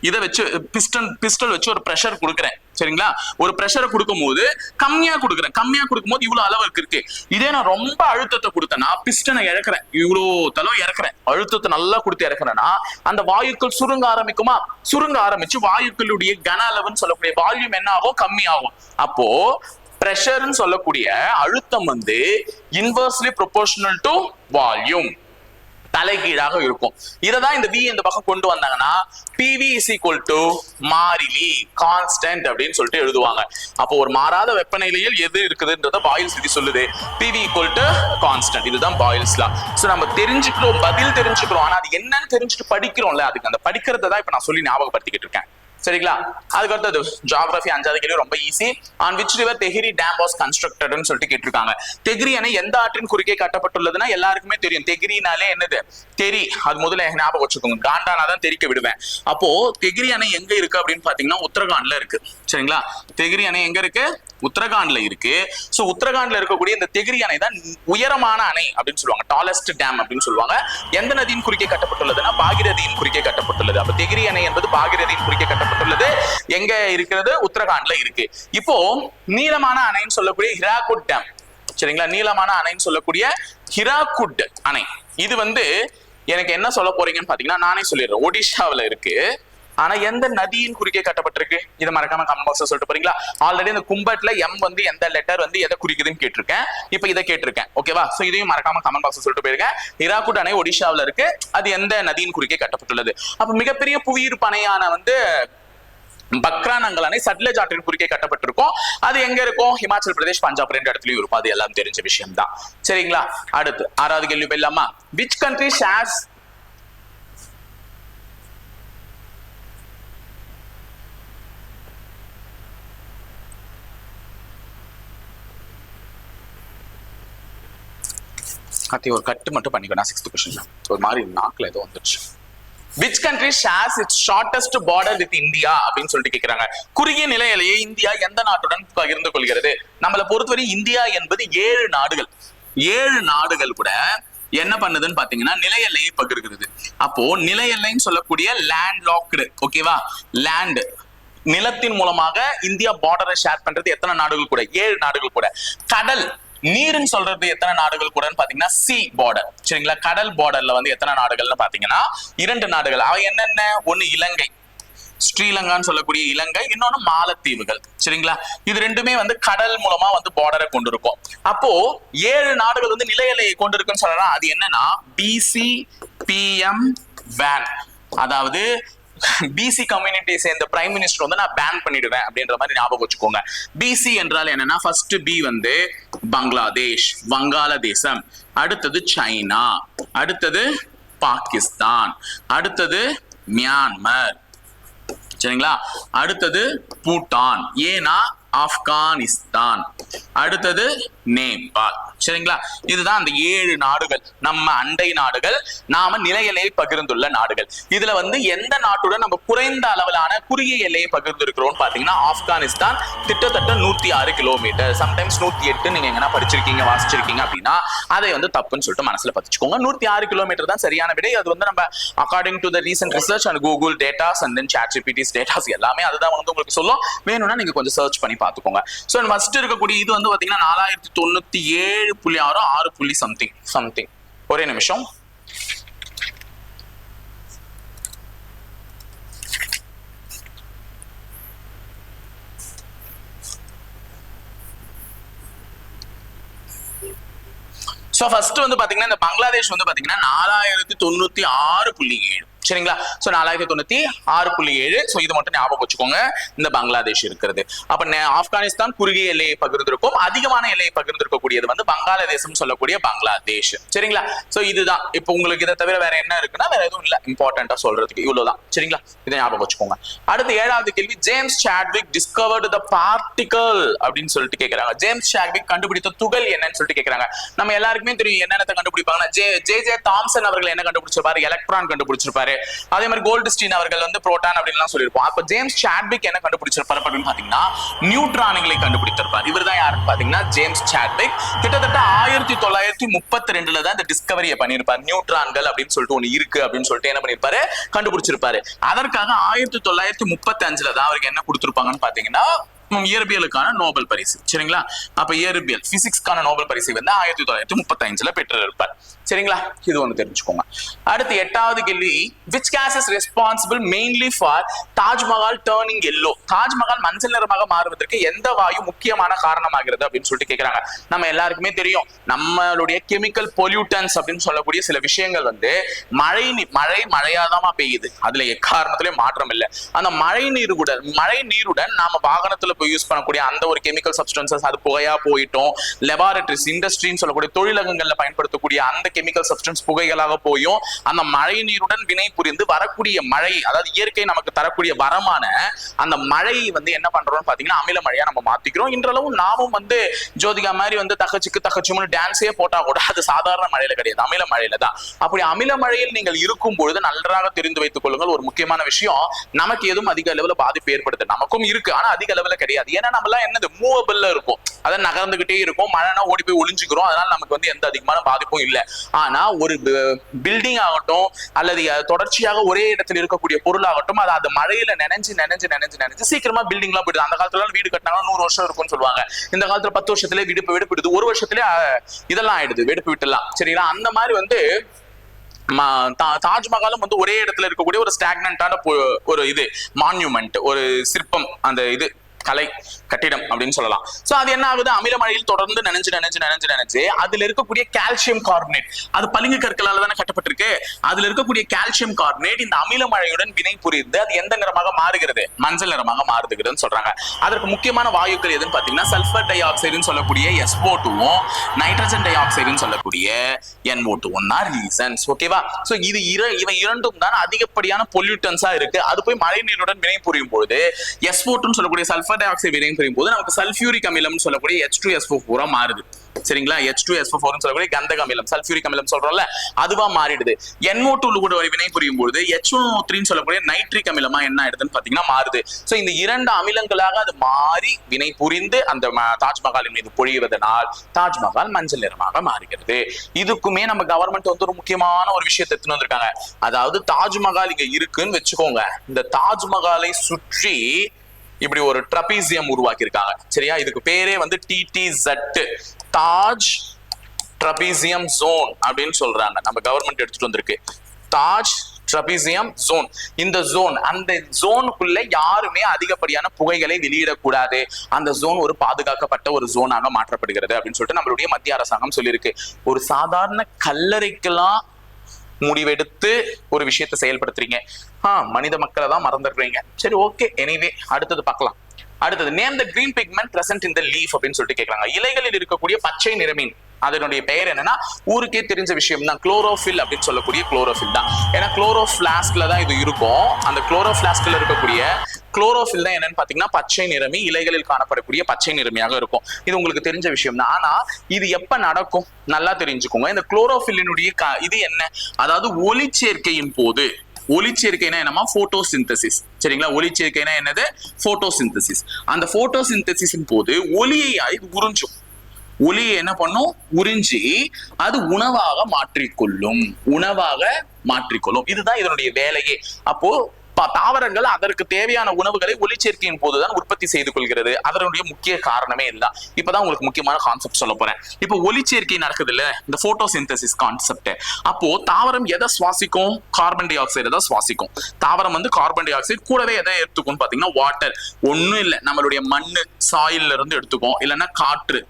இதை வச்சு பிஸ்டல் வச்சு ஒரு பிரஷர் கொடுக்குறேன். சரிங்களா? ஒரு பிரஷரை கொடுக்கும் போது கம்மியா கொடுக்கும் போது இவ்வளவு அளவுக்கு இருக்கு. இதே நான் ரொம்ப அழுத்தத்தை கொடுத்தேன்னா பிஸ்டனை இறக்குறேன், இவ்வளவு தளவு இறக்குறேன், அழுத்தத்தை நல்லா கொடுத்து இறக்குறேன்னா அந்த வாயுக்கள் சுருங்க ஆரம்பிக்குமா? சுருங்க ஆரம்பிச்சு வாயுக்களுடைய கன அளவுன்னு சொல்லக்கூடிய வால்யூம் என்ன ஆகும்? கம்மி ஆகும். அப்போ பிரஷர்னு சொல்லக்கூடிய அழுத்தம் வந்து இன்வெர்ஸ்லி ப்ரொபோர்ஷனல் டு வால்யூம், தலைகீழாக இருக்கும். இததான் இந்த V இந்த பக்கம் கொண்டு வந்தாங்கன்னா PV is equal to மாறிலி, கான்ஸ்டன்ட் அப்படின்னு சொல்லிட்டு எழுதுவாங்க. அப்போ ஒரு மாறாத வெப்பநிலையில் எது இருக்குதுன்றத பாயில்ஸ் விதி சொல்லுது. PV equal to constant. இதுதான் பாயில்ஸ் லா. சோ நம்ம தெரிஞ்சுக்கிறோம், பதில் தெரிஞ்சுக்கிறோம், ஆனா அது என்னன்னு தெரிஞ்சுட்டு படிக்கிறோம்ல, அதுக்கு அந்த படிக்கிறத தான் இப்ப நான் சொல்லி ஞாபகப்படுத்திக்கிட்டு இருக்கேன். சரிங்களா? அதுக்கு அடுத்தது ஜியோகிராஃபி 5வது கேள்வி ரொம்ப easy. On which river Tehri dam was கன்ஸ்ட்ரக்டட்னு சொல்லிட்டு கேட்டிருக்காங்க. தெஹிரி அணை எந்த ஆற்றின் குறுக்கே கட்டப்பட்டுள்ளதுன்னா எல்லாருக்குமே தெரியும். தெஹிரினாலே என்னது? தெரி. அது முதல்ல ஞாபகம் வச்சுக்கோங்க. காண்டானா தான் தெரிக்க விடுவேன். அப்போ தெஹிரி அணை எங்க இருக்கு அப்படின்னு பாத்தீங்கன்னா உத்தரகாண்ட்ல இருக்கு. சரிங்களா? தெஹிரி அணை எங்க இருக்கு? உத்தரகாண்ட்ல இருக்கு. சோ உத்தரகாண்ட்ல இருக்கக்கூடிய இந்த தெஹிரி அணை தான் உயரமான அணை அப்படின்னு சொல்லுவாங்க, டாலஸ்ட் டேம் அப்படின்னு சொல்லுவாங்க. எந்த நதியின் குறுக்கே கட்டப்பட்டுள்ளதுன்னா பாகிரதியின் குறுக்கே கட்டப்பட்டுள்ளது. அப்ப தெஹிரி அணை என்பது பாகிரதியின் குறுக்கே கட்டப்பட்டுள்ளது. எங்க இருக்கிறது? உத்தரகாண்ட்ல இருக்கு. இப்போ நீளமான அணைன்னு சொல்லக்கூடிய ஹிராகுட் டேம். சரிங்களா? நீளமான அணைன்னு சொல்லக்கூடிய ஹிராகுட் அணை, இது வந்து எனக்கு என்ன சொல்ல போறீங்கன்னு பாத்தீங்கன்னா நானே சொல்லிடுறேன். ஒடிஷாவில இருக்கு. ஆனா எந்த நதியின் குறுக்கே கட்டப்பட்டிருக்கு? இதை மறக்காம கமெண்ட் பாக்ஸ்ல சொல்லிட்டு போறீங்களா? ஆல்ரெடி இந்த கும்பட்ல M வந்து எந்த லெட்டர் வந்து எதை குறிக்குதுன்னு கேட்டிருக்கேன். இப்ப இதை கேட்டிருக்கேன். ஓகேவா? சோ இதையும் மறக்காம கமெண்ட் பாக்ஸ்ல சொல்லிட்டு போயிருக்கேன். ஹிராகுட் அணை ஒடிஷாவில இருக்கு. அது எந்த நதியின் குறுக்கே கட்டப்பட்டுள்ளது? அப்ப மிகப்பெரிய புவியீர்ப்பு அணையான வந்து பக்ரானங்கல் அணை சட்லஜ் ஆற்றின் குறுக்கே கட்டப்பட்டிருக்கும். அது எங்க இருக்கும்? ஹிமாச்சல் பிரதேஷ், பஞ்சாப் ரெண்டு இடத்துலயும் இருக்கும். அது எல்லாம் தெரிஞ்ச விஷயம் தான். சரிங்களா? அடுத்து 6வது கேள்வி போயிடலாமா? which country shares ஒரு கட்டு மட்டும் பண்ணிக்கணும். 6th கொஸ்டின் ஒரு மாதிரி நாக்குல ஏதோ வந்துருச்சு. which country shares its shortest border with India அப்படின்னு சொல்லிட்டு கேக்குறாங்க. குறுகிய நில எல்லையை இந்தியா எந்த நாட்டுடன் பகிர்ந்து கொள்கிறது? நம்மளை பொறுத்தவரை இந்தியா என்பது 7 நாடுகள். 7 நாடுகள் கூட என்ன பண்ணுதுன்னு பாத்தீங்கன்னா நில எல்லையை பகிர்கிறது. அப்போ நில எல்லைன்னு சொல்லக்கூடிய லேண்ட் லாக்டு, ஓகேவா? லேண்ட், நிலத்தின் மூலமாக இந்தியா பார்டரை ஷேர் பண்றது எத்தனை நாடுகள் கூட? 7 நாடுகள் கூட. கடல் நீர்னு சொல்றது எத்தனை நாடுகள் கூடன்னு பாத்தீங்கன்னா சி பார்டர். சரிங்களா? கடல் பார்டர்ல வந்து எத்தனை நாடுகள்னு பாத்தீங்கன்னா 2 நாடுகள். அவை என்னென்ன? ஒண்ணு இலங்கை, ஸ்ரீலங்கான்னு சொல்லக்கூடிய இலங்கை, இன்னொன்னு மாலத்தீவுகள். சரிங்களா? இது ரெண்டுமே வந்து கடல் மூலமா வந்து பார்டரை கொண்டு இருக்கும். அப்போ 7 நாடுகள் வந்து நில எல்லையை கொண்டு இருக்குன்னு சொல்லலாம். அது என்னன்னா BCPM வேன். அதாவது பிசி கம்யூனிட்டி சேர்ந்த பிரைம் மினிஸ்டர் வந்து நான் பேன் பண்ணிடுவேன் அப்படின்ற மாதிரி ஞாபகம் வச்சுக்கோங்க. பிசி என்றால் என்னன்னா ஃபர்ஸ்ட் பி வந்து பங்களாதேஷ், வங்காளதேசம், அடுத்தது சைனா, அடுத்தது பாகிஸ்தான், அடுத்தது மியான்மர். சரிங்களா? அடுத்தது பூட்டான், ஏனா ஆப்கானிஸ்தான், அடுத்தது நேபாள். சரிங்களா? இதுதான் அந்த 7 நாடுகள், நம்ம அண்டை நாடுகள், நாம நில எல்லையை பகிர்ந்துள்ள நாடுகள். இதுல வந்து எந்த நாட்டுடன் நம்ம குறைந்த அளவிலான குறுகிய எல்லையை பகிர்ந்து இருக்கிறோம் பாத்தீங்கன்னா ஆப்கானிஸ்தான். கிட்டத்தட்ட 106 கிலோமீட்டர், சம்டைம்ஸ் 108 நீங்க எங்கன்னா படிச்சிருக்கீங்க, வாசிச்சிருக்கீங்க அப்படின்னா அதை வந்து தப்புன்னு சொல்லிட்டு மனசுல பதிச்சுக்கோங்க. 106 கிலோமீட்டர் தான் சரியான விடை. அது வந்து நம்ம according to the recent research and Google datas and then ChatGPT's datas எல்லாமே அதுதான் வந்து உங்களுக்கு சொல்லும். வேணும்னா நீங்க கொஞ்சம் சர்ச் பண்ணி பாத்துக்கோங்க. சோ ஃபர்ஸ்ட் இருக்கக்கூடிய இது வந்து பாத்தீங்கன்னா 4097.6 6 சம்திங். ஒரே நிமிஷம். சோ ஃபர்ஸ்ட் வந்து பாத்தீங்கன்னா இந்த பங்களாதேஷ் வந்து பாத்தீங்கன்னா 4096.7. சரிங்களா? சோ 4096.7. சோ இது மட்டும் ஞாபகம் வச்சுக்கோங்க, இந்த பங்களாதேஷ் இருக்கிறது. அப்ப ஆப்கானிஸ்தான் குறுகிய எல்லையை பகிர்ந்திருக்கும், அதிகமான எல்லையை பகிர்ந்திருக்கக்கூடியது வந்து வங்காளதேசம் சொல்லக்கூடிய பங்களாதேஷ். சரிங்களா? சோ இதுதான். இப்போ உங்களுக்கு இதை தவிர வேற என்ன இருக்குன்னா வேற எதுவும் இல்ல இம்பார்ட்டன்டா சொல்றதுக்கு, இவ்வளவுதான். சரிங்களா? இதை ஞாபகம் வச்சுக்கோங்க. அடுத்து 7வது கேள்வி, ஜேம்ஸ் சாட்விக் டிஸ்கவர்ட் த பார்ட்டிகல் அப்படின்னு சொல்லிட்டு கேக்குறாங்க. ஜேம்ஸ் சாட்விக் கண்டுபிடித்த துகள் என்னன்னு சொல்லிட்டு கேக்குறாங்க. நம்ம எல்லாருக்குமே தெரியும் என்னென்ன கண்டுபிடிப்பாங்கன்னா, ஜே தாம்சன் அவர்கள் என்ன கண்டுபிடிச்சிருப்பாரு? எலக்ட்ரான் கண்டுபிடிச்சிருப்பாரு. அதே மாதிரி கோல்ட்ஸ்டீன் அவர்கள் வந்து புரோட்டான் அப்படின்னு சொல்லியிருப்போம். அப்ப ஜேம்ஸ் சாட்விக் என்ன கண்டுபிடிச்சிருப்பாரு அப்படின்னு பாத்தீங்கன்னா நியூட்ரான்களை கண்டுபிடித்திருப்பார். இவர் தான் யாருன்னு பாத்தீங்கன்னா ஜேம்ஸ் சாட்விக். கிட்டத்தட்ட 1932 தான் இந்த டிஸ்கவரியை பண்ணியிருப்பார். நியூட்ரான்கள் அப்படின்னு சொல்லிட்டு ஒண்ணு இருக்கு அப்படின்னு சொல்லிட்டு என்ன பண்ணிருப்பாரு? கண்டுபிடிச்சிருப்பாரு. அதற்காக 1935 தான் அவருக்கு என்ன கொடுத்திருப்பாங்கன்னு பாத்தீங்கன்னா இயற்பியலுக்கான நோபல் பரிசு. சரிங்களா? அப்ப இயற்பியல் பிசிக்ஸ்க்கான நோபல் பரிசு வந்து 1935 பெற்றிருப்பார். சரிங்களா? இது ஒண்ணு தெரிஞ்சுக்கோங்க. அடுத்து 8வது கேள்வி, which gas is responsible mainly for Taj Mahal turning yellow? Taj Mahal மஞ்சள் நிறமாக மாறுவதற்கு எந்த வாயு முக்கியமான காரணமாகிறது அப்படின்னு சொல்லிட்டு கேக்குறாங்க. நம்ம எல்லாருக்குமே தெரியும், நம்மளுடைய கெமிக்கல் பொல்யூட்டன்ஸ் அப்படின்னு சொல்லக்கூடிய சில விஷயங்கள் வந்து மழையாதான் பெய்யுது, அதுல எக்காரணத்திலயும் மாற்றம் இல்லை. அந்த மழை நீருடன் நாம வாகனத்துல போய் யூஸ் பண்ணக்கூடிய அந்த ஒரு கெமிக்கல் சப்ஸ்டன்சஸ் அது புகையா போயிட்டோம், லெபார்டரிஸ் இண்டஸ்ட்ரின்னு சொல்லக்கூடிய தொழிலகங்கள்ல பயன்படுத்தக்கூடிய அந்த கெமிக்கல் சப்ஸ்டன்ஸ் புகைகளாக போயும் அந்த மழை நீருடன் வினை புரிந்து வரக்கூடிய மழை, அதாவது இயற்கை நமக்கு தரக்கூடிய வரமான அந்த மழை வந்து என்ன பண்றோம்னு பாத்தீங்கன்னா அமில மழையா நம்ம மாத்திக்கிறோம். இன்றளவும் நாமும் வந்து ஜோதிகா மாதிரி வந்து தகச்சுன்னு டான்ஸே போட்டா கூட அது சாதாரண மழையில கிடையாது, அமில மழையில தான். அப்படி அமில மழையில் நீங்கள் இருக்கும் பொழுது நன்றாக தெரிந்து வைத்துக் கொள்ளுங்கள் ஒரு முக்கியமான விஷயம், நமக்கு எதுவும் அதிக அளவுல பாதிப்பு ஏற்படுது, நமக்கும் இருக்கு ஆனா அதிக அளவுல கிடையாது. ஏன்னா நம்ம எல்லாம் என்னது மூவபிள்ல இருக்கும், அதை நகர்ந்துகிட்டே இருக்கும், மழைனா ஓடி போய் ஒளிஞ்சுக்கிறோம், அதனால நமக்கு வந்து எந்த அதிகமான பாதிப்பும் இல்லை. ஆனா ஒரு பில்டிங் ஆகட்டும் அல்லது தொடர்ச்சியாக ஒரே இடத்துல இருக்கக்கூடிய பொருள் ஆகட்டும், அது அந்த மழையில நினைஞ்சு சீக்கிரமா பில்டிங் எல்லாம் போயிடுது. அந்த காலத்துல வீடு கட்டினாங்க 100 வருஷம் இருக்கும்னு சொல்லுவாங்க, இந்த காலத்துல 10 வருஷத்துல வெடிப்பிடுது, ஒரு வருஷத்துல இதெல்லாம் ஆயிடுது, வெடிப்பு விட்டுலாம். சரிங்களா? அந்த மாதிரி வந்து தாஜ்மஹாலும் வந்து ஒரே இடத்துல இருக்கக்கூடிய ஒரு ஸ்டாக்னன்டான ஒரு இது மான்யூமெண்ட், ஒரு சிற்பம், அந்த இது கலை கட்டிடம் அப்படின்னு சொல்லலாம். சோ அது என்ன ஆகுது, அமில மழையில் தொடர்ந்து நினைஞ்சு அதுல இருக்கக்கூடிய கால்சியம் கார்பனேட், அது பளிங்கு கற்களால தானே கட்டப்பட்டிருக்கு, அதுல இருக்கக்கூடிய கால்சியம் கார்பனேட் இந்த அமில மழையுடன் வினை புரிந்து அது எந்த நிறமாக மாறுகிறது? மஞ்சள் நிறமாக மாறுதுன்னு சொல்றாங்க. அதற்கு முக்கியமான வாயுக்கள் எதுன்னு பாத்தீங்கன்னா சல்பர் டை ஆக்சைடுன்னு சொல்லக்கூடிய SO2வும் நைட்ரஜன் டை ஆக்சைடுன்னு சொல்லக்கூடிய NO2 தான் ரீசன்ஸ். ஓகேவா? சோ இது இவை இரண்டும் தான் அதிகப்படியான பொல்யூட்டன்ஸா இருக்கு. அது போய் மழை நீருடன் வினை புரியும் பொழுது SO2 சொல்லக்கூடிய சல்பர் டை ஆக்சைடு வினை புரியும் போது நமக்கு சல்பியூரிக் அமிலம் சொல்லக்கூடிய H2SO4 மாறுது. சரிங்களா? H2SO4 சொல்லக்கூடிய கந்தக அமிலம், சல்பியூரிக் அமிலம் சொல்றோம்ல, அதுவா மாறிடுது. NO2 கூட வினை புரியும் பொழுது H1O3 சொல்லக்கூடிய நைட்ரிக் அமிலமா என்ன ஆயிடுதுன்னு பாத்தீங்கன்னா மாறுது. சோ இந்த இரண்டு அமிலங்களாக அது மாறி வினை புரிந்து அந்த தாஜ்மஹாலின் மீது பொழிவதனால் தாஜ்மஹால் மஞ்சள் நிறமாக மாறுகிறது. இதுக்குமே நம்ம கவர்மெண்ட் வந்து ஒரு முக்கியமான ஒரு விஷயத்தை எடுத்துட்டு வந்திருக்காங்க. அதாவது தாஜ்மஹால் இங்க இருக்குன்னு வச்சுக்கோங்க, இந்த தாஜ்மஹாலை சுற்றி இப்படி ஒரு ட்ரபீசியம் உருவாக்கி இருக்காங்க. சரியா? இதுக்கு பேரே வந்து TTZ, தாஜ் ட்ரபீசியம் ஜோன் அப்படின்னு சொல்றாங்க. நம்ம கவர்மெண்ட் எடுத்துட்டு வந்திருக்கு தாஜ் ட்ரபீசியம் ஜோன். இந்த ஜோன், அந்த ஜோனுக்குள்ள யாருமே அதிகப்படியான புகைகளை வெளியிடக்கூடாது, அந்த ஜோன் ஒரு பாதுகாக்கப்பட்ட ஒரு ஜோனாக மாற்றப்படுகிறது அப்படின்னு சொல்லிட்டு நம்மளுடைய மத்திய அரசாங்கம் சொல்லியிருக்கு. ஒரு சாதாரண கல்லறைக்கெல்லாம் முடிவெடுத்து ஒரு விஷயத்தை செயல்படுத்துறீங்க, மனித மக்களை தான் மறந்துடுறீங்க. சரி, ஓகே, எனிவே அடுத்தது பார்க்கலாம். அடுத்தது, name the green pigment present in the leaf அப்படின்னு சொல்லிட்டு கேட்கறாங்க. இலைகளில் இருக்கக்கூடிய பச்சை நிறமீன், அதனுடைய பெயர் என்னன்னா ஊருக்கே தெரிஞ்ச விஷயம் தான், குளோரோஃபில் அப்படின்னு சொல்லக்கூடிய குளோரோஃபில் தான். ஏன்னா குளோரோஃபிளாஸ்க்ல தான் இது இருக்கும். அந்த குளோரோஃபிளாஸ்க்ல இருக்கக்கூடிய குளோரோஃபில் தான் என்னன்னு பாத்தீங்கன்னா பச்சை நிறமி, இலைகளில் காணப்படக்கூடிய பச்சை நிறமியாக இருக்கும். இது உங்களுக்கு தெரிஞ்ச விஷயம் தான். ஆனா இது எப்ப நடக்கும் நல்லா தெரிஞ்சுக்கோங்க. இந்த குளோரோஃபில்லினுடைய இது என்ன, அதாவது ஒளிச்சேர்க்கையின் போது. ஒளிச்சேர்க்கைனா என்னமா, போட்டோசிந்தசிஸ். சரிங்களா? ஒளிச்சேர்க்கைனா என்னது, போட்டோசிந்தசிஸ். அந்த போட்டோசிந்தசிஸின் போது ஒளியை உறிஞ்சும். ஒளியை என்ன பண்ணும், உறிஞ்சி அது உணவாக மாற்றிக்கொள்ளும். இதுதான் இதனுடைய வேலையே. அப்போ தாவரங்கள் அதற்கு தேவையான உணவுகளை ஒளிச்சேர்க்கையின் போதுதான் உற்பத்தி செய்து கொள்கிறது. அதனுடைய முக்கிய காரணமே இதுதான். இப்பதான் உங்களுக்கு முக்கியமான கான்செப்ட் சொல்ல போறேன். இப்போ ஒளிச்சேர்க்கை நடக்குது இல்ல, இந்த போட்டோசிந்தசிஸ் கான்செப்ட். அப்போ தாவரம் எதை சுவாசிக்கும், கார்பன் டை ஆக்சைடு தான் சுவாசிக்கும். தாவரம் வந்து கார்பன் டை ஆக்சைடு கூடவே எதை எடுத்துக்கும் பாத்தீங்கன்னா வாட்டர். ஒண்ணும் இல்ல, நம்மளுடைய மண்ணு சாயில்ல இருந்து எடுத்துக்கும், இல்லைன்னா காற்று,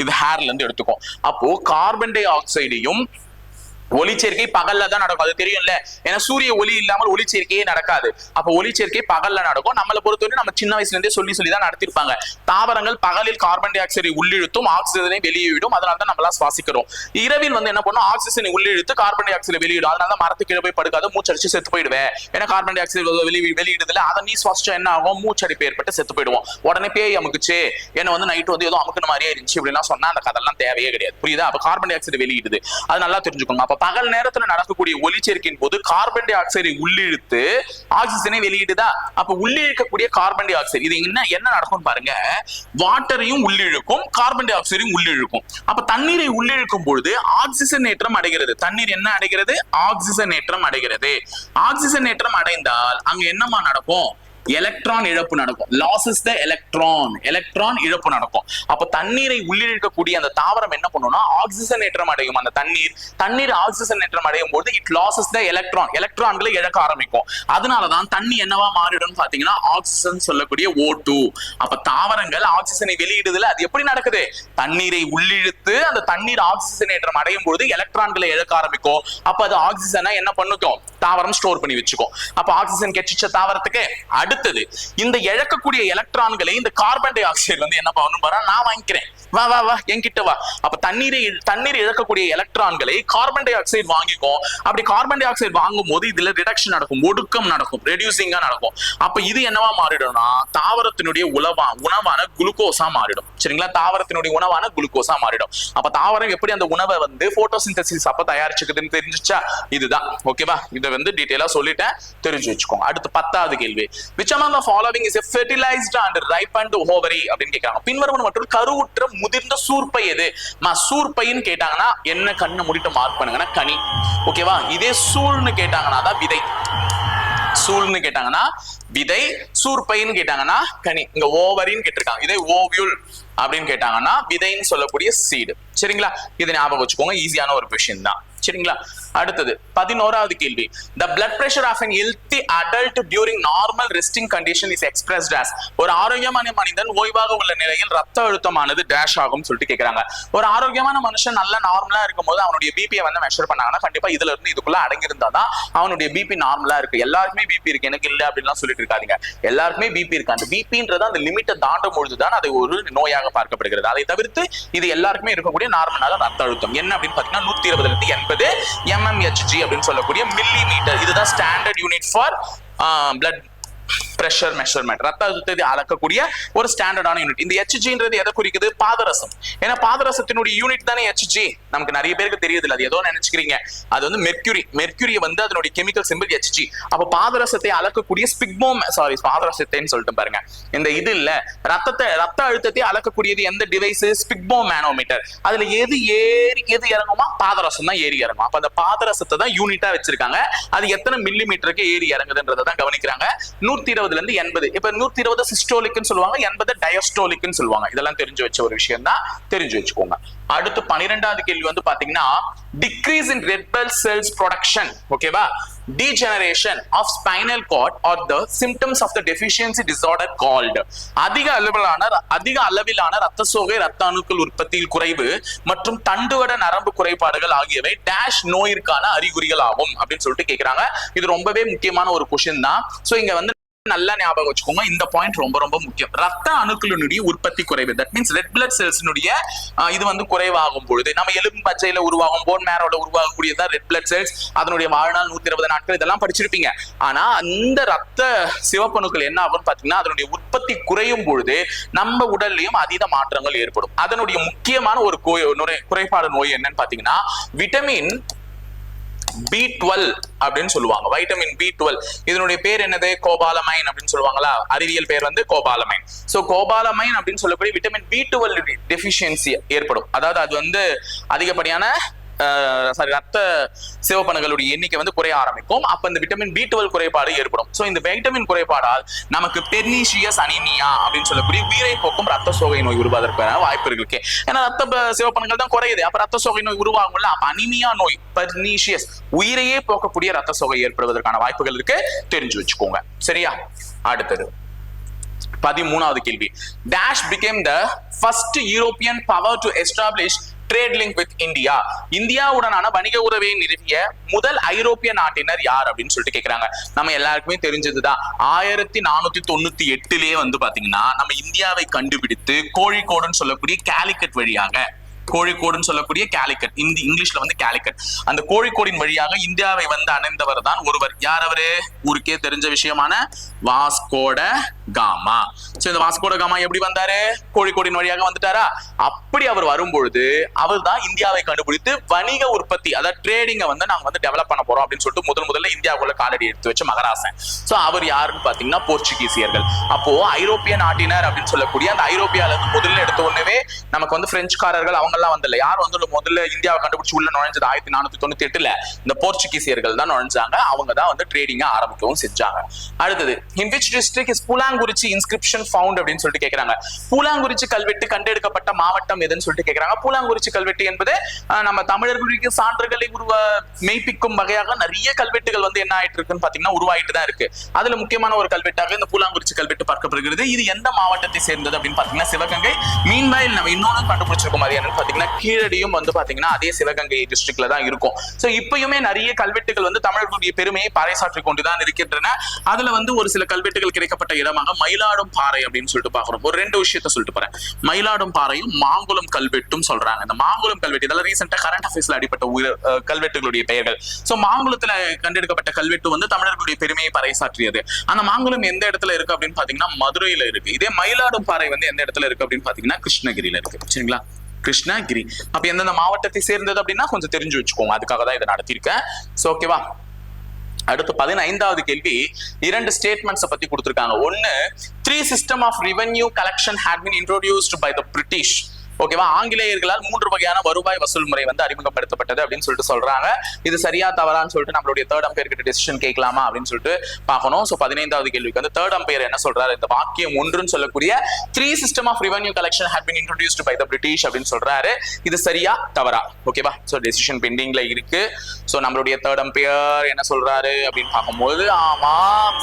இது ஹேர்ல இருந்து எடுத்துக்கும். அப்போ கார்பன் டை ஆக்சைடையும் ஒளிச்சேர்க்கை பகல்ல தான் நடக்கும், அது தெரியும்ல. ஏன்னா சூரிய ஒளி இல்லாமல் ஒளிச்சேர்க்கையே நடக்காது. அப்ப ஒளிச்சேர்க்கை பகல்ல நடக்கும். நம்மளை பொறுத்தவரை நம்ம சின்ன வயசுல இருந்தே சொல்லி தான் நடத்திருப்பாங்க. தாவரங்கள் பகலில் கார்பன் டை ஆக்சைடை உள்ளிழுத்தும் ஆக்சிஜனை வெளியிடும், அதனால தான் நம்மளா சுவாசிக்கிறோம். இரவில் வந்து என்ன பண்ணும், ஆக்சிஜனை உள்ளிழுத்து கார்பன் டை ஆக்சைடை வெளியிடும், அதனால தான் மரத்துக்கு கீழே போய் படுக்காத, மூச்சடிச்சு செத்து போயிடுவேன். ஏன்னா கார்பன் டை ஆக்சைடு வெளியிடுதுல, அதை நீ சுவாசிச்சா என்ன ஆகும், மூச்சடிப்பு ஏற்பட்டு செத்து போயிடுவோம். உடனே பேய் அமுக்குச்சு, ஏன்னா வந்து நைட்டு வந்து ஏதோ அமுக்குன மாதிரியே இருந்துச்சு அப்படின்னா சொன்னா அந்த கதெல்லாம் தேவையே கிடையாது. புரியுதா? அப்ப கார்பன் டை ஆக்சைடு வெளியிடுது, அது நல்லா தெரிஞ்சுக்கணும். அப்ப பகல் நேரத்துல நடக்கக்கூடிய ஒளிச்சேர்க்கையின் போது கார்பன் டை ஆக்சைடை உள்ளிழுத்து ஆக்சிஜனை வெளியிடுதா. அப்ப உள்ளிழுக்கக்கூடிய கார்பன் டை ஆக்சைடு இது என்ன நடக்கும் பாருங்க, வாட்டரையும் உள்ளிழுக்கும், கார்பன் டை ஆக்சைடையும் உள்ளிழுக்கும். அப்ப தண்ணீரை உள்ளிழுக்கும் பொழுது ஆக்சிஜனேற்றம் அடைகிறது. தண்ணீர் என்ன அடைகிறது, ஆக்சிஜனேற்றம் அடைகிறது. ஆக்சிஜனேற்றம் அடைந்தால் அங்க என்னமா நடக்கும், எலக்ட்ரான் இழப்பு நடக்கும். லாசஸ் த எலக்ட்ரான் இழப்பு நடக்கும். அப்ப தண்ணீரை உள்ளிழுக்கக்கூடிய அந்த தாவரம் என்ன பண்ணும்னா ஆக்சிஜனேற்றம் அடையும். அந்த தண்ணீர் ஆக்சிஜனேற்றம் அடையும் போது இட் லாசஸ் த எலக்ட்ரான்களை இழக்க ஆரம்பிக்கும். அதனாலதான் தண்ணி என்னவா மாறிடும் பாத்தீங்கன்னா ஆக்சிஜன் சொல்லக்கூடிய O2. அப்ப தாவரங்கள் ஆக்சிஜனை வெளியிடுதுல, அது எப்படி நடக்குது, தண்ணீரை உள்ளிழுத்து அந்த தண்ணீர் ஆக்சிஜனேற்றம் அடையும் பொழுது எலக்ட்ரான்களை இழக்க ஆரம்பிக்கும். அப்ப அது ஆக்சிஜனை என்ன பண்ணுக்கும், தாவரம் ஸ்டோர் பண்ணி வச்சுக்கும். அப்ப ஆக்சிஜன் கெச்சிச்ச தாவரத்துக்கு அடுத்தது இந்த இழக்கக்கூடிய எலக்ட்ரான்களை இந்த கார்பன் டை ஆக்சைடு வந்து என்ன பண்ணணும் பாரு, நான் வாங்கிக்கிறேன், வா வா வா என்கிட்ட வா. அப்ப தண்ணீர் இழக்கக்கூடிய எலக்ட்ரான்களை கார்பன் டை ஆக்சைடு வாங்கிக்கும். அப்படி கார்பன் டை ஆக்சைடு வாங்கும் போது இதுல ரிடக்ஷன் நடக்கும், ஒடுக்கம் நடக்கும், ரெடியூசிங்கா நடக்கும். அப்ப இது என்னவா மாறிடும்னா தாவரத்தினுடைய உணவான குளுக்கோஸா மாறிடும். சரிங்களா? தாவரத்தினுடைய உணவான குளுக்கோஸா மாறிடும். அப்ப தாவரம் எப்படி அந்த உணவை வந்து போட்டோசிந்தசிஸ் அப்ப தயாரிச்சுக்குதுன்னு தெரிஞ்சுச்சா? இதுதான். ஓகேவா? இதை வந்து டீடைலா சொல்லிட்டேன், தெரிஞ்சு வச்சுக்கோங்க. அடுத்து 10வது கேள்வி, which among the following is a fertilized and ripened ovary அப்படின்னு கேக்குறாங்க. பின்வரும் மற்றும் கருவுற்ற முதிர்ந்த சூர்ப்பை எது? சூர்ப்பைன்னு கேட்டாங்கன்னா என்ன கண்ணை மூடிட்டு மார்க் பண்ணுங்கன்னா கனி. ஓகேவா? இதே சூழ்னு கேட்டாங்கன்னா தான் விதை. சூழ்னு கேட்டாங்கன்னா விதை, சூர்ப்பைன்னு கேட்டாங்கன்னா கனி. இங்க ஓவரின்னு கேட்டிருக்காங்க, இதே ஓவியூல் அப்படின்னு கேட்டாங்கன்னா விதைன்னு சொல்லக்கூடிய சீடு. சரிங்களா? இதை ஞாபகம் வச்சுக்கோங்க, ஈஸியான ஒரு விஷயம் தான். சரிங்களா? அடுத்தது 11வது கேள்வி, the blood pressure of an healthy adult during normal resting condition is expressed as. ஒரு ஆரோக்கியமான மனிதன் ஓய்வாக உள்ள நிலையில் ரத்த அழுத்தமானது டேஷ் ஆகும் சொல்லிட்டு கேக்குறாங்க. ஒரு ஆரோக்கியமான மனுஷன் நல்ல நார்மலா இருக்கும்போது அவனுடைய பிபியை வந்து மெஷர் பண்ணாங்கன்னா கண்டிப்பா இதுல இருந்து இதுக்குள்ள அடங்கியிருந்தாதான் அவனுடைய பிபி நார்மலா இருக்கு. எல்லாருக்குமே பிபி இருக்கு, எனக்கு இல்ல அப்படின்லாம் சொல்லிட்டு இருக்காதீங்க. எல்லாருக்குமே பிபி இருக்கு. அந்த பிபின்றது அந்த லிமிட்டை தாண்டும் பொழுதுதான் அது ஒரு நோயாக பார்க்கப்படுகிறது. அதை தவிர்த்து இது எல்லாருக்குமே இருக்கக்கூடிய நார்மலான ரத்த அழுத்தம் என்ன அப்படின்னு பாத்தீங்கன்னா 120 to 80 mmHg அப்படின்னு சொல்லக்கூடிய மில்லிமீட்டர். இதுதான் standard unit for blood pressure measurement. ரத்த அழுத்தத்தை அளக்கக்கூடிய ஒரு ஸ்டாண்டர்டான யூனிட். இந்த HGன்றது எதை குறிக்குது, பாதரசம். ஏன்னா பாதரசத்தினுடைய யூனிட் தானே HG. நமக்கு நிறைய பேருக்கு தெரியுது, அது ஏதோ நினைச்சுக்கிறீங்க, அது வந்து மெர்க்யூரி வந்து அதனுடைய கெமிக்கல் சிம்பிள் HG. அப்ப பாதரசத்தை அளக்கக்கூடிய பாதரசத்தைன்னு சொல்லிட்டு பாருங்க, இந்த இது இல்ல ரத்த அழுத்தத்தை அளக்கக்கூடியது எந்த டிவைஸ், ஸ்பிக்மோ மேனோமீட்டர். அதுல எது ஏறி எது இறங்குமா, பாதரசம் தான் ஏறி இறங்கும். அப்ப அந்த பாதரசத்தை தான் யூனிட்டா வச்சிருக்காங்க. அது எத்தனை மில்லிமீட்டருக்கு ஏறி இறங்குதுன்றதை தான் கவனிக்கிறாங்க. 120 ல இருந்து 80. இப்ப 120 சிஸ்டோலிக்னு சொல்லுவாங்க, 80 டயஸ்டோலிக்னு சொல்லுவாங்க. இதெல்லாம் தெரிஞ்சு வச்ச ஒரு விஷயம் தான், தெரிஞ்சு வச்சுக்கோங்க. அடுத்து 12வது கேள்வி வந்து பாத்தீங்கன்னா decrease in red blood cells production. ஓகேவா? degeneration of spinal cord or the symptoms of the deficiency disorder called. அதிக அளவிலான ரத்த சோகை, ரத்த அணுக்கள் உற்பத்தியில் குறைவு மற்றும் தண்டுவட நரம்பு குறைபாடுகள் ஆகியவை டேஷ் நோயிற்கான அறிகுறிகள் ஆகும் அப்படின்னு சொல்லிட்டு கேக்குறாங்க. இது ரொம்பவே முக்கியமான ஒரு கொஸ்டின் தான். சோ இங்க வந்து நல்லா ஞாபகம் வச்சுக்கோங்க, இந்த பாயிண்ட் ரொம்ப ரொம்ப முக்கியம். ரத்த அணுக்களினுடைய உற்பத்தி குறைவு, தட் மீன்ஸ் ரெட் பிளட் செல்ஸ்னுடைய இது வந்து குறைவாகும் பொழுது நம்ம எலும்பு பச்சையில உருவாகும், போன் மேரோட உருவாகக்கூடியதான் ரெட் பிளட் செல்ஸ். அதனுடைய வாழ்நாள் 120 நாட்கள், இதெல்லாம் படிச்சிருப்பீங்க. ஆனா அந்த ரத்த சிவப்பணுக்கள் என்ன ஆகும் பாத்தீங்கன்னா அதனுடைய உற்பத்தி குறையும் பொழுது நம்ம உடல்லையும் அதீத மாற்றங்கள் ஏற்படும். அதனுடைய முக்கியமான ஒரு குறைபாடு நோய் என்னன்னு பாத்தீங்கன்னா விட்டமின் B12 அப்படின்னு சொல்லுவாங்க. வைட்டமின் B12 இதனுடைய பேர் என்னது, கோபாலமைன் அப்படின்னு சொல்லுவாங்களா, அறிவியல் பேர் வந்து கோபாலமைன். சோ கோபாலமைன் அப்படின்னு சொல்லக்கூடிய விட்டமின் B12 டெஃபிஷியன்சி ஏற்படும். அதாவது அது வந்து அதிகப்படியான ரத்த சிவப்பணுக்களுடைய எண்ணிக்கை வந்து குறைய ஆரம்பிக்கும். அப்ப இந்த விட்டமின் B12 குறைபாடு ஏற்படும். சோ இந்த வைட்டமின் குறைபாடால் நமக்கு பெர்னிஷியஸ் அனீமியா அப்படின்னு சொல்லக்கூடிய உயிரை போக்கும் ரத்த சோகை நோய் உருவாவதற்கான வாய்ப்பு இருக்கு. ஏன்னா ரத்த சிவப்பணுக்கள் தான் குறையுது, அப்ப ரத்த சோகை நோய் உருவாகும்ல. அப்ப அனீமியா நோய், பெர்னிஷியஸ் உயிரையே போக்கக்கூடிய ரத்த சோகை ஏற்படுவதற்கான வாய்ப்புகள் இருக்கு, தெரிஞ்சு வச்சுக்கோங்க. சரியா? அடுத்தது 13வது கேள்வி, Dash became the first European power to establish trade link with India, இந்தியாவுடனான வணிக உறவை நிறுவிய முதல் ஐரோப்பிய நாட்டினர் யார் அப்படின்னு சொல்லிட்டு கேக்குறாங்க. நம்ம எல்லாருக்குமே தெரிஞ்சதுதான் 1498 வந்து பாத்தீங்கன்னா நம்ம இந்தியாவை கண்டுபிடித்து கோழிக்கோடுன்னு சொல்லக்கூடிய காலிக்கட் வழியாக, கோழிக்கோடுன்னு சொல்லக்கூடிய காலிக்கட், இங்கிலீஷ்ல வந்து காலிக்கட், அந்த கோழிக்கோடின் வழியாக இந்தியாவை வந்து அணைந்தவர் தான் ஒருவர். யார் அவரு? ஊருக்கே தெரிஞ்ச விஷயமான வாஸ்கோட காமா. இந்த வாஸ்கோட காமா எப்படி வந்தாரு? கோழிக்கோடின் வழியாக வந்துட்டாரா? அப்படி அவர் வரும்பொழுது அவர் தான் இந்தியாவை கண்டுபிடித்து வணிக உற்பத்தி, அதாவது ட்ரேடிங்க வந்து நாங்க வந்து டெவலப் பண்ண போறோம் அப்படின்னு சொல்லிட்டு முதல்ல இந்தியாவுக்குள்ள காலடி எடுத்து வச்ச மகராசன். சோ அவர் யாருன்னு பாத்தீங்கன்னா போர்ச்சுகீசியர்கள். அப்போ ஐரோப்பிய நாட்டினர் அப்படின்னு சொல்லக்கூடிய அந்த ஐரோப்பியால இருந்து முதல்ல எடுத்த உடனே நமக்கு வந்து பிரெஞ்சுக்காரர்கள் அவங்க எல்லாம் வந்து யார் வந்து முதல்ல இந்தியாவை கண்டுபிடிச்சு உள்ள நுழைஞ்சது 1498 இந்த போர்ச்சுகீசியர்கள் தான் நுழைஞ்சாங்க. அவங்க தான் வந்து ட்ரேடிங்க ஆரம்பிக்கவும் செஞ்சாங்க. அடுத்தது, in which district is Poolankurichi inscription found அப்படின்னு சொல்லிட்டு கேக்குறாங்க. பூலாங்குறிச்சி கல்வெட்டு கண்டெடுக்கப்பட்ட மாவட்டம் எதுன்னு சொல்லிட்டு கேக்குறாங்க. பூலாங்குறிச்சி கல்வெட்டு என்பது நம்ம தமிழர்களுக்கு சான்றுகளை மெய்ப்பிக்கும் வகையாக நிறைய கல்வெட்டுகள் வந்து என்ன ஆயிட்டு இருக்குன்னு பாத்தீங்கன்னா உருவாயிட்டு தான் இருக்கு. அதுல முக்கியமான ஒரு கல்வெட்டாக இந்த பூலாங்குறிச்சி கல்வெட்டு பார்க்கப்படுகிறது. இது எந்த மாவட்டத்தை சேர்ந்தது அப்படின்னு பாத்தீங்கன்னா சிவகங்கை. மீன்வாயில் நம்ம இன்னொன்னு கண்டுபிடிச்சிருக்கோம், அது என்னன்னு பாத்தீங்கன்னா கீழடியும் வந்து பாத்தீங்கன்னா அதே சிவகங்கை டிஸ்ட்ரிக்ட்ல தான் இருக்கும். சோ இப்பயுமே நிறைய கல்வெட்டுகள் வந்து தமிழர்களுடைய பெருமையை பறைசாற்றி கொண்டுதான் இருக்கின்றன. அதுல வந்து ஒரு சில கல்வெட்டுகள் கிடைக்கப்பட்ட இடமாக மயிலாடும் பாறை அப்படின்னு சொல்லிட்டு பாக்குறோம். ஒரு ரெண்டு விஷயத்த சொல்லிட்டு போறேன். மயிலாடும் பாறையும் மாங்குளம் கல்வெட்டும் சொல்றாங்க. இந்த மாங்குளம் கல்வெட்டு இதெல்லாம் ரீசெண்டா கரண்ட் அஃபேர்ஸ்ல அடிப்பட்ட கல்வெட்டுகளுடைய பெயர்கள். சோ மாங்குளத்துல கண்டெடுக்கப்பட்ட கல்வெட்டு வந்து தமிழர்களுடைய பெருமையை பறைசாற்றியது. ஆனா மாங்குளம் எந்த இடத்துல இருக்கு அப்படின்னு பாத்தீங்கன்னா மதுரையில இருக்கு. இதே மயிலாடும் பாறை வந்து எந்த இடத்துல இருக்கு அப்படின்னு பாத்தீங்கன்னா கிருஷ்ணகிரியில இருக்கு. சரிங்களா? கிருஷ்ணகிரி. அப்ப எந்தெந்த மாவட்டத்தை சேர்ந்தது அப்படின்னா கொஞ்சம் தெரிஞ்சு வச்சுக்கோங்க. அதுக்காக தான் இதை நடத்திருக்கேன். ஓகேவா? அடுத்து 15வது கேள்வி, இரண்டு ஸ்டேட்மெண்ட்ஸ் பத்தி கொடுத்திருக்காங்க. ஒன்னு, 3 system of revenue collection had been introduced by the British. ஓகேவா? ஆங்கிலேயர்களால் 3 வகையான வருவாய் வசூல் முறை வந்து அறிமுகப்படுத்தப்பட்டது அப்படின்னு சொல்லிட்டு சொல்றாங்க. இது சரியா தவறான்னு சொல்லிட்டு நம்மளுடைய தேர்ட் அம்பையர் கிட்ட டெசிஷன் கேட்கலாமா அப்படின்னு சொல்லிட்டு பார்க்கணும். சோ 15வது கேள்விக்கு வந்து தேர்ட் அம்பையர் என்ன சொல்றாரு? இந்த வாக்கியம் ஒன்றுன்னு சொல்லக்கூடிய 3 system of revenue collection had been introduced by the British அப்படின்னு சொல்றாரு. இது சரியா தவறா? ஓகேவா? சோ டெசிஷன் பெண்டிங்ல இருக்கு. சோ நம்மளுடைய தேர்ட் அம்பையர் என்ன சொல்றாரு அப்படின்னு பார்க்கும்போது ஆமா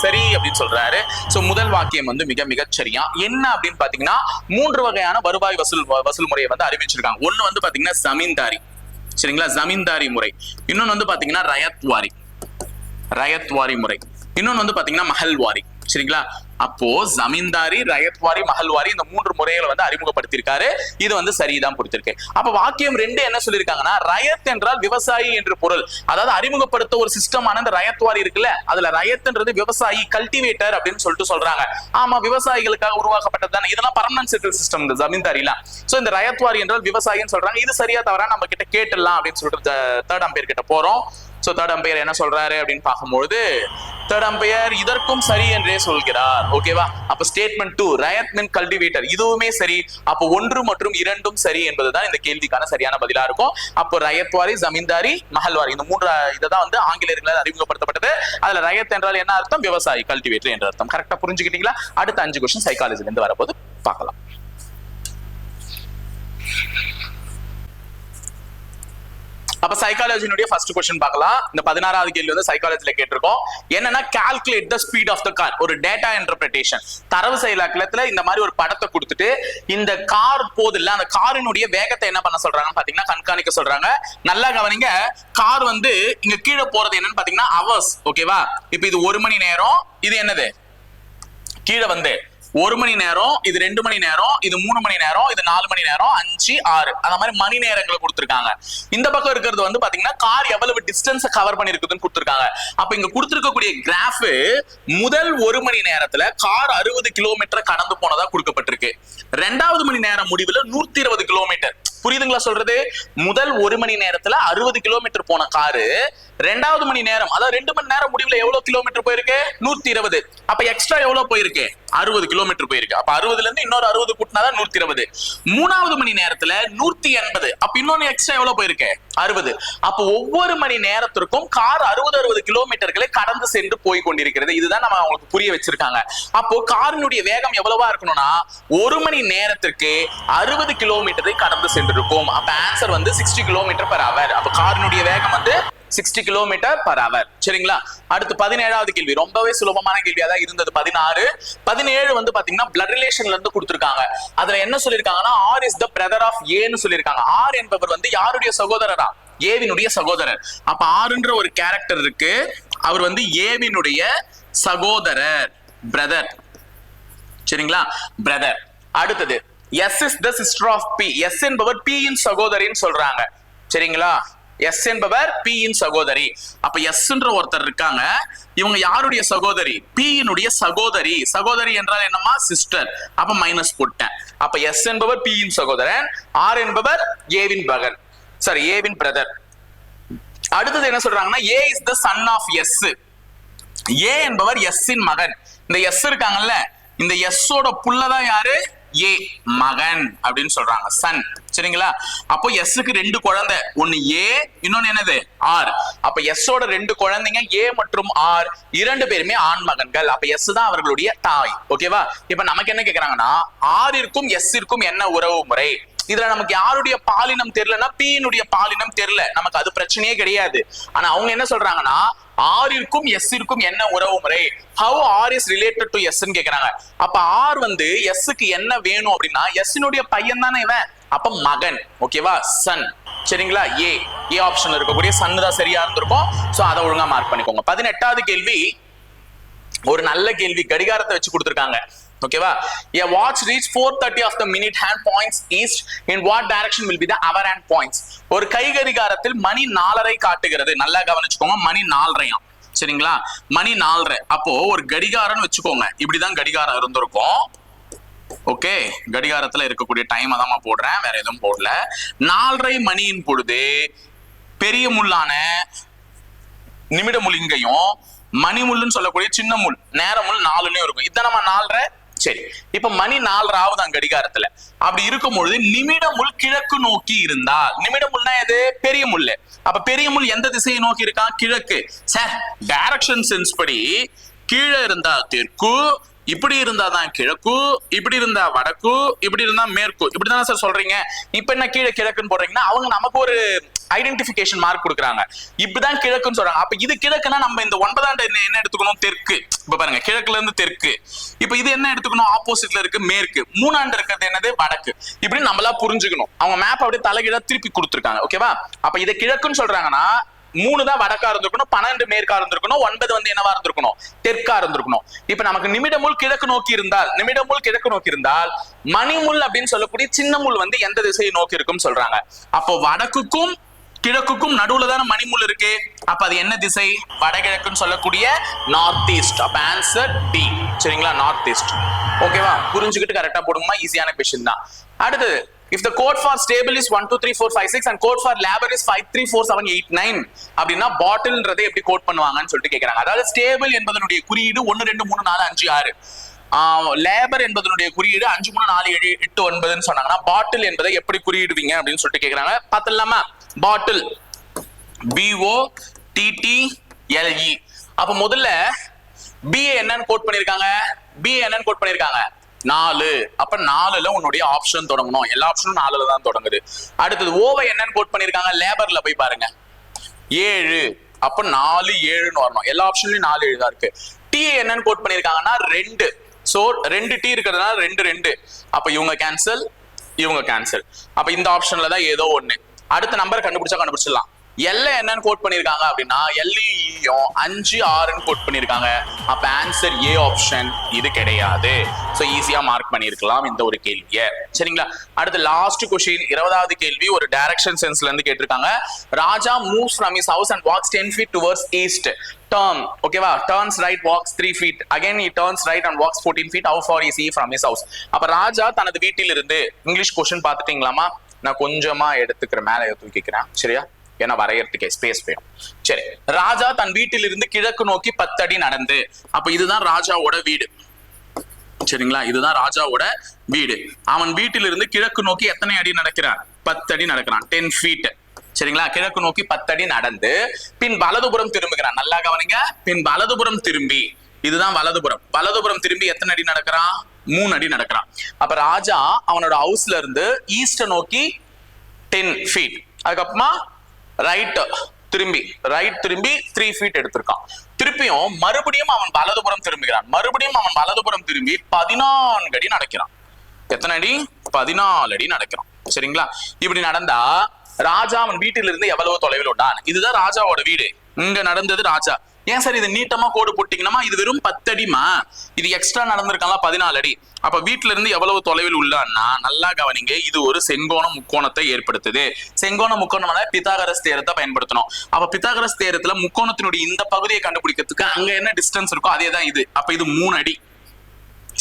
சரி அப்படின்னு சொல்றாரு. சோ முதல் வாக்கியம் வந்து மிக மிக சரியா. என்ன அப்படின்னு பாத்தீங்கன்னா 3 வகையான வருவாய் வசூல் முறையை வந்து அறிவிச்சிருக்காங்க. ஒன்னு வந்து பாத்தீங்கன்னா ஜமீன்தாரி. சரிங்களா? ஜமீன்தாரி முறை. இன்னொன்னு வந்து பாத்தீங்கன்னா ரயத்வாரி முறை. இன்னொன்னு வந்து பாத்தீங்கன்னா மஹல்வாரி. சரிங்களா? அப்போ ஜமீன்தாரி, ரயத்வாரி, மஹல்வாரி இந்த 3 முறைகளை வந்து அறிமுகப்படுத்தியிருக்காரு. இது வந்து சரிதான் பொறுத்திருக்கு. அப்ப வாக்கியம் 2 என்ன சொல்லியிருக்காங்கன்னா ரயத் என்றால் விவசாயி என்று பொருள். அதாவது அறிமுகப்படுத்த ஒரு சிஸ்டமான இந்த ரயத்வாரி இருக்குல்ல, அதுல ரயத்ன்றது விவசாயி, கல்டிவேட்டர் அப்படின்னு சொல்லிட்டு சொல்றாங்க. ஆமா, விவசாயிகளுக்காக உருவாக்கப்பட்டது தானே. இதெல்லாம் பர்மனன்ட் செட்டில் சிஸ்டம் இந்த ஜமீன்தாரிலாம். சோ இந்த ரயத்வாரி என்றால் விவசாயின்னு சொல்றாங்க. இது சரியா தவறா நம்ம கிட்ட கேட்டுடலாம் அப்படின்னு சொல்லிட்டு தேர்ட் அம்பையர் கிட்ட போறோம். சோ தேர்ட் அம்பையர் என்ன சொல்றாரு அப்படின்னு பார்க்கும்போது தேர்ட் அம்பையர் இதற்கும் சரி என்றே சொல்கிறார். ஓகேவா? அப்ப ஸ்டேட்மெண்ட் 2 ரயத் மீன் கல்டிவேட்டர் இதுவுமே சரி. அப்போ 1 மற்றும் 2ம் சரி என்பதுதான் இந்த கேள்விக்கான சரியான பதிலா இருக்கும். அப்போ ரயத்வாரி, ஜமீன்தாரி, மஹல்வாரி இந்த 3 இததான் வந்து ஆங்கிலேயர்களால் அறிமுகப்படுத்தப்பட்டது. அதுல ரயத் என்றால் என்ன அர்த்தம்? விவசாயி, கல்டிவேட்டர் என்ற அர்த்தம். கரெக்டா புரிஞ்சுக்கிட்டீங்களா? அடுத்த 5 क्वेश्चन சைக்காலஜில இருந்து வரப்போது பார்க்கலாம். அப்ப சைக்காலஜினுடைய ஃபர்ஸ்ட் क्वेश्चन பார்க்கலாம். இந்த 16வது கேள்வி வந்து சைக்காலஜில கேட்டிருக்கோம். என்னன்னா calculate the speed of the car. ஒரு டேட்டா இன்டர்பிரேஷன், தரவு செயலாக்கத்துல இந்த மாதிரி ஒரு படத்தை கொடுத்துட்டு இந்த கார் போதில்ல, அந்த காரினுடைய வேகத்தை என்ன பண்ண சொல்றாங்கன்னு பாத்தீங்கன்னா கண்காணிக்க சொல்றாங்க. நல்லா கவனிங்க. கார் வந்து இங்க கீழே போறது என்னன்னு பாத்தீங்கன்னா ஹவர்ஸ். ஓகேவா? இப்போ இது 1 மணி நேரம், இது என்னது கீழே வந்து 1 மணி நேரம், இது 2 மணி நேரம், இது 3 மணி நேரம், இது 4 மணி நேரம், 5, 6 அந்த மாதிரி மணி நேரங்களை கொடுத்திருக்காங்க. இந்த பக்கம் இருக்கிறது வந்து பாத்தீங்கன்னா கார் எவ்வளவு டிஸ்டன்ஸ் கவர் பண்ணிருக்குதுன்னு கொடுத்திருக்காங்க. அப்ப இங்க கொடுத்திருக்கக்கூடிய கிராஃப் முதல் 1 மணி நேரத்துல கார் 60 கிலோமீட்டர் கடந்து போனதா கொடுக்கப்பட்டிருக்கு. 2வது மணி நேரம் முடிவுல 120 கிலோமீட்டர். புரியுதுங்களா சொல்றது? முதல் 1 மணி நேரத்துல 60 கிலோமீட்டர் போன காரு 2வது மணி நேரம், அதாவது 2 மணி நேரம் முடிவுல எவ்வளவு கிலோமீட்டர் போயிருக்கு? 120. அப்ப எக்ஸ்ட்ரா எவ்வளவு போயிருக்கு? 60 கிலோமீட்டர் போயிருக்கு. அப்ப 60ல இருந்து இன்னொரு 60 கூட்டினாதான் 120. 3வது மணி நேரத்துல 180. அப்ப இன்னொன்னு எக்ஸ்ட்ரா எவ்வளவு போயிருக்கு? 60. அப்ப ஒவ்வொரு மணி நேரத்திற்கும் கார் 60 கிலோமீட்டர்களை கடந்து சென்று போய் கொண்டிருக்கிறது. இதுதான் நம்ம அவங்களுக்கு புரிய வச்சிருக்காங்க. அப்போ காரினுடைய வேகம் எவ்வளவா இருக்கணும்னா 1 மணி நேரத்திற்கு 60 கிலோமீட்டரை கடந்து சென்றிருக்கும். அப்ப ஆன்சர் வந்து 60 கிலோமீட்டர் per hour. அப்ப காரினுடைய வேகம் வந்து 60 km/h. சரிங்களா? அடுத்து 17வது கேள்வி ரொம்பவே சுலபமான கேள்வியா தான் இருந்தது. 16 17 வந்து பாத்தீங்கன்னா பிளட் ரிலேஷன்ல இருந்து கொடுத்திருக்காங்க. அதுல என்ன சொல்லிருக்காங்கன்னா R is the brother of ஏன்னு சொல்லிருக்காங்க. ஆர் என்பவர் வந்து யாருடைய சகோதரரா? ஏவினுடைய சகோதரர். அப்ப ஆறுன்ற ஒரு கேரக்டர் இருக்கு, அவர் வந்து ஏவினுடைய சகோதரர், பிரதர். சரிங்களா? பிரதர். அடுத்தது S is the sister of P. S என்பவர் P இன் சகோதரின்னு சொல்றாங்க. சரிங்களா? S என்பவர் P இன் சகோதரி. அப்ப S என்ற ஒருத்தர் இருக்காங்க, இவங்க யாருடைய சகோதரி? P இனுடைய சகோதரி. சகோதரி என்றால் என்னமா? சிஸ்டர். அப்ப மைனஸ் போட்டேன். அப்ப S என்பவர் P இன் சகோதரன், R என்பவர் ஏவின் மகன், சாரி ஏவின் பிரதர். அடுத்தது என்ன சொல்றாங்கன்னா A is the son of S. A என்பவர் S இன் மகன். இந்த S இருக்காங்கல்ல, இந்த S ஓட புள்ளதான் யாரு? ஏ, மகன் அப்படின்னு சொல்றாங்க, சன். சரிங்களா? அப்போ எஸ்க்கு 2 குழந்தை, ஒன்னு ஏ, இன்னொன்னு என்னது? ஆர். அப்ப எஸ் ஓட 2 குழந்தைங்க ஏ மற்றும் ஆர், 2 பேருமே ஆண் மகன்கள். அப்ப எஸ் தான் அவர்களுடைய தாய். ஓகேவா? இப்ப நமக்கு என்ன கேக்குறாங்கன்னா ஆரிற்கும் எஸ்ஸிற்கும் என்ன உறவு முறை? இதுல நமக்கு யாருடைய பாலினம் தெரியலன்னா பீனுடைய பாலினம் தெரியல, நமக்கு அது பிரச்சனையே கிடையாது. ஆனா அவங்க என்ன சொல்றாங்கன்னா ஆரிற்கும் எஸ்ஸிற்கும் என்ன உறவு முறை? How are is related to S ன்னு கேக்குறாங்க. அப்ப ஆர் வந்து எஸ்க்கு என்ன வேணும் அப்படின்னா எஸ்னுடைய பையன் தானே இவன், அப்ப மகன். ஓகேவா? சன். சரிங்களா? ஏ ஆப்ஷன்ல இருக்கக்கூடிய சன் தான் சரியா இருந்திருக்கும். சோ அதை ஒழுங்கா மார்க் பண்ணிக்கோங்க. 18வது கேள்வி ஒரு நல்ல கேள்வி, கடிகாரத்தை வச்சு கொடுத்திருக்காங்க. ஓகேவா? A watch reach 4:30 of the minute hand points east. In what direction will be the hour hand points? ஒரு கை கடிகாரத்தில் மணி 4:30 காட்டுகிறது. நல்லா கவனிச்சுக்கோங்க, மணி 4:30. சரிங்களா? மணி 4:30. அப்போ ஒரு கடிகாரம்னு வச்சுக்கோங்க, இப்படிதான் கடிகாரம் இருந்திருக்கும். ஓகே, கடிகாரத்துல இருக்கக்கூடிய டைம் தான் போடுறேன், வேற எதுவும் போடல. 4:30 மணியின் பொழுது பெரிய முள்ளான நிமிட முள் இங்கேயும், மணி முள்ளுன்னு சொல்லக்கூடிய சின்ன முள் நேர முள் 4லயும் இருக்கும். இதான் நம்ம 4:30. சரி, இப்ப மணி 4:30 ஆகுதான் கடிகாரத்துல. அப்படி இருக்கும் பொழுது நிமிட முள் கிழக்கு நோக்கி இருந்தால், நிமிட முள்னா எது? பெரிய முள்ளு. அப்ப பெரிய முள் எந்த திசையை நோக்கி இருக்கா? கிழக்கு. சார், டைரக்ஷன் சென்ஸ் படி கீழே இருந்தா தெற்கு, இப்படி இருந்தா தான் கிழக்கு, இப்படி இருந்தா வடக்கு, இப்படி இருந்தா மேற்கு, இப்படிதானே சார் சொல்றீங்க. இப்ப என்ன கீழே கிழக்குன்னு போடுறீங்கன்னா அவங்க நமக்கு ஒரு ஐடென்டிபிகேஷன் மார்க் கொடுக்குறாங்க. இப்படிதான் கிழக்குன்னு சொல்றாங்க. அப்ப இது கிழக்குன்னா நம்ம இந்த 9ஆண்டு என்ன எடுத்துக்கணும்? தெற்கு. இப்ப பாருங்க, கிழக்குல இருந்து தெற்கு. இப்ப இது என்ன எடுத்துக்கணும்? ஆப்போசிட்ல இருக்கு மேற்கு. 3ஆண்டு இருக்கிறது என்னது? வடக்கு. இப்படி நம்மளா புரிஞ்சுக்கணும். அவங்க மேப் அப்படியே தலைகீழா திருப்பி கொடுத்துருக்காங்க. ஓகேவா? அப்ப இதை கிழக்குன்னு சொல்றாங்கன்னா 3 தான் வடக்கா இருந்திருக்கணும், 12 மேற்கா இருந்திருக்கணும், 9 வந்து என்னவா இருந்திருக்கணும்? தெற்கா இருந்திருக்கணும். இப்ப நமக்கு நிமிடமுள் கிழக்கு நோக்கி இருந்தால், நிமிடமுள் கிழக்கு நோக்கி இருந்தால் மணிமுள் அப்படின்னு சொல்லக்கூடிய சின்ன முள் வந்து எந்த திசையை நோக்கி இருக்கும் சொல்றாங்க. அப்போ வடக்குக்கும் கிழக்குக்கும் நடுவுல தானே மணிமுள் இருக்கு. அப்ப அது என்ன திசை? வடகிழக்குன்னு சொல்லக்கூடிய நார்த் ஈஸ்ட். அப்ப ஆன்சர் டி. சரிங்களா? North east. ஓகேவா? புரிஞ்சுக்கிட்டு கரெக்டா போடுமா? ஈஸியான கொஸ்டின் தான். அடுத்தது, if the code for stable is 1 2 3 4 5 6 and code for labor is 5 3 4 7 8 9 அப்படினா பாட்டில்ன்றதை எப்படி கோட் பண்ணுவாங்கன்னு சொல்லிட்டு கேக்குறாங்க. அதாவது ஸ்டேபிள் என்பதனுடைய குறியீடு 1 2 3 4 5 6, லேபர் என்பதனுடைய குறியீடு 5 3 4 7 8 9 ன்னு சொன்னாங்கன்னா பாட்டில் என்பதை எப்படி குறியிடுவீங்க அப்படின்னு சொல்லிட்டு கேக்குறாங்க. பாத்தலாமா? பாட்டில் BOTTLE. அப்ப முதல்ல BA என்னன்னு கோட் பண்ணிருக்காங்க? BA என்னன்னு கோட் பண்ணிருக்காங்க? 4. அப்ப 4ல உன்னுடைய ஆப்ஷன் தொடங்கணும். எல்லா ஆப்ஷனும் 4ல தான் தொடங்குது. அடுத்தது ஓவை என்னன்னு கோட் பண்ணிருக்காங்க? லேபர்ல போய் பாருங்க, 7. அப்ப 4 7ன்னு வரணும். எல்லா ஆப்ஷன்லயும் 4 7 தான் இருக்கு. T என்னன்னு கோட் பண்ணிருக்காங்கன்னா 2. சோ 2 T இருக்கிறதுனால 2 2. அப்ப இவங்க கேன்சல், இவங்க கேன்சல். அப்ப இந்த ஆப்ஷன்ல தான் ஏதோ ஒண்ணு. அடுத்த நம்பர் கண்டுபிடிச்சா கண்டுபிடிச்சிடலாம். எல்ல என்னன்னு கோட் பண்ணிருக்காங்க அப்படின்னா எல்லையும் 5 6ன்னு கோட் பண்ணிருக்காங்க. அப்ப ஆன்சர் ஏ ஆப்ஷன். இது கிடையாது. சோ ஈஸியா மார்க் பண்ணிருக்கலாம் இந்த ஒரு கேள்வியை. சரிங்களா? அடுத்து லாஸ்ட் क्वेश्चन, 20வது கேள்வி ஒரு டைரக்ஷன் சென்ஸ்ல இருந்து கேட்டிருக்காங்க. ராஜா moves from his house and walks 10 feet towards east. Turn, ஓகேவா? turns right, walks 3 feet. Again he turns right and walks 14 feet. How far is he from his house? அப்ப ராஜா தனது வீட்டில் இருந்து, English question பாத்துட்டீங்களாமா? நான் கொஞ்சமா எடுத்துக்கிறேன், மேலே தூக்கிக்கிறேன். சரியா? ஏன்னா வரையறதுக்கே ஸ்பேஸ் வேணும். சரி, ராஜா தன் வீட்டில் இருந்து கிழக்கு நோக்கி 10 அடி நடந்து, அப்ப இதுதான் ராஜாவோட வீடு. சரிங்களா? இதுதான் ராஜாவோட வீடு. அவன் வீட்டில் இருந்து கிழக்கு நோக்கி எத்தனை அடி நடக்கிறான்? 10 அடி நடக்கிறான். 10 feet. சரிங்களா? கிழக்கு நோக்கி 10 அடி நடந்து பின் வலதுபுறம் திரும்புகிறான். நல்லா கவனிங்க, பின் வலதுபுறம் திரும்பி, இதுதான் வலதுபுறம். வலதுபுறம் திரும்பி எத்தனை அடி நடக்கிறான்? 3 அடி நடக்கிறான். அப்ப ராஜா அவனோட ஹவுஸ்ல இருந்து ஈஸ்ட நோக்கி 10 feet, அதுக்கப்புறமா ரைட் திரும்பி ரைட் திரும்பி 3 feet எடுத்திருக்கான். திருப்பியும் மறுபடியும் அவன் வலதுபுறம் திரும்புகிறான். மறுபடியும் அவன் வலதுபுறம் திரும்பி 14 அடி நடக்கிறான். எத்தனை அடி? 14 அடி நடக்கிறான். சரிங்களா? இப்படி நடந்தா ராஜா அவன் வீட்டிலிருந்து எவ்வளவு தொலைவில் உள்ளான்? இதுதான் ராஜாவோட வீடு. இங்க நடந்தது ராஜா. ஏன் சார் இது நீட்டமா கோடு போட்டீங்கன்னா இது வெறும் 10 அடிமா, இது எக்ஸ்ட்ரா நடந்திருக்கலாம் 14 அடி. அப்ப வீட்டுல இருந்து எவ்வளவு தொலைவில் உள்ளான்னா நல்லா கவனிங்க, இது ஒரு செங்கோண முக்கோணத்தை ஏற்படுத்துது. செங்கோண முக்கோணம் பித்தாகரஸ் தேரத்தை பயன்படுத்தணும். அப்ப பித்தாகரஸ் தேரத்துல முக்கோணத்தினுடைய இந்த பகுதியை கண்டுபிடிக்கிறதுக்கு அங்க என்ன டிஸ்டன்ஸ் இருக்கோ அதே தான் இது. அப்ப இது 3 அடி.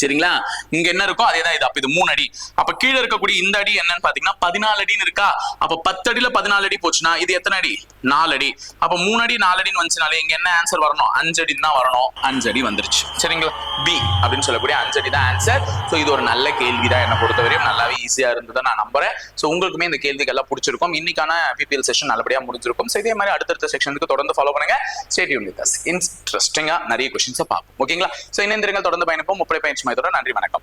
சரிங்களா? இங்க என்ன இருக்கோ அதேதான் இது. அப்ப இது 3 அடி. அப்ப கீழே இருக்கக்கூடிய இந்த அடி என்னன்னு பாத்தீங்கன்னா 14 அடின்னு இருக்கா. அப்ப 10 அடியில 14 அடி போச்சுன்னா இது எத்தனை அடி? 4 அடி. அப்ப 3 அடி 4 அடின்னு வந்துச்சுனாலே இங்க என்ன ஆன்சர் வரணும்? 5 அடி தான் வரணும். 5 அடி வந்துருச்சு. சரிங்களா? பி அப்படின்னு சொல்லக்கூடிய 5 அடி தான் ஆன்சர். சோ இது ஒரு நல்ல கேள்விதான், என்னை பொறுத்தவரையும் நல்லாவே ஈஸியா இருந்ததை நான் நம்புறேன். சோ உங்களுக்குமே இந்த கேள்விகள் எல்லாம் பிடிச்சிருக்கும். இன்னைக்கான பிபிஎல் செஷன் நல்லபடியா முடிஞ்சிருக்கும். சோ இதே மாதிரி அடுத்தடுத்த செக்ஷனுக்கு தொடர்ந்து ஃபாலோ பண்ணுங்க. Stay tune with us. இன்ட்ரெஸ்டிங்கா நிறைய क्वेश्चंस பார்ப்போம். ஓகேங்களா? சோ இணைந்திருங்கள், தொடர்ந்து பயணிப்போம். முப்படை பயிற்சி மையத்தோட. நன்றி, வணக்கம்.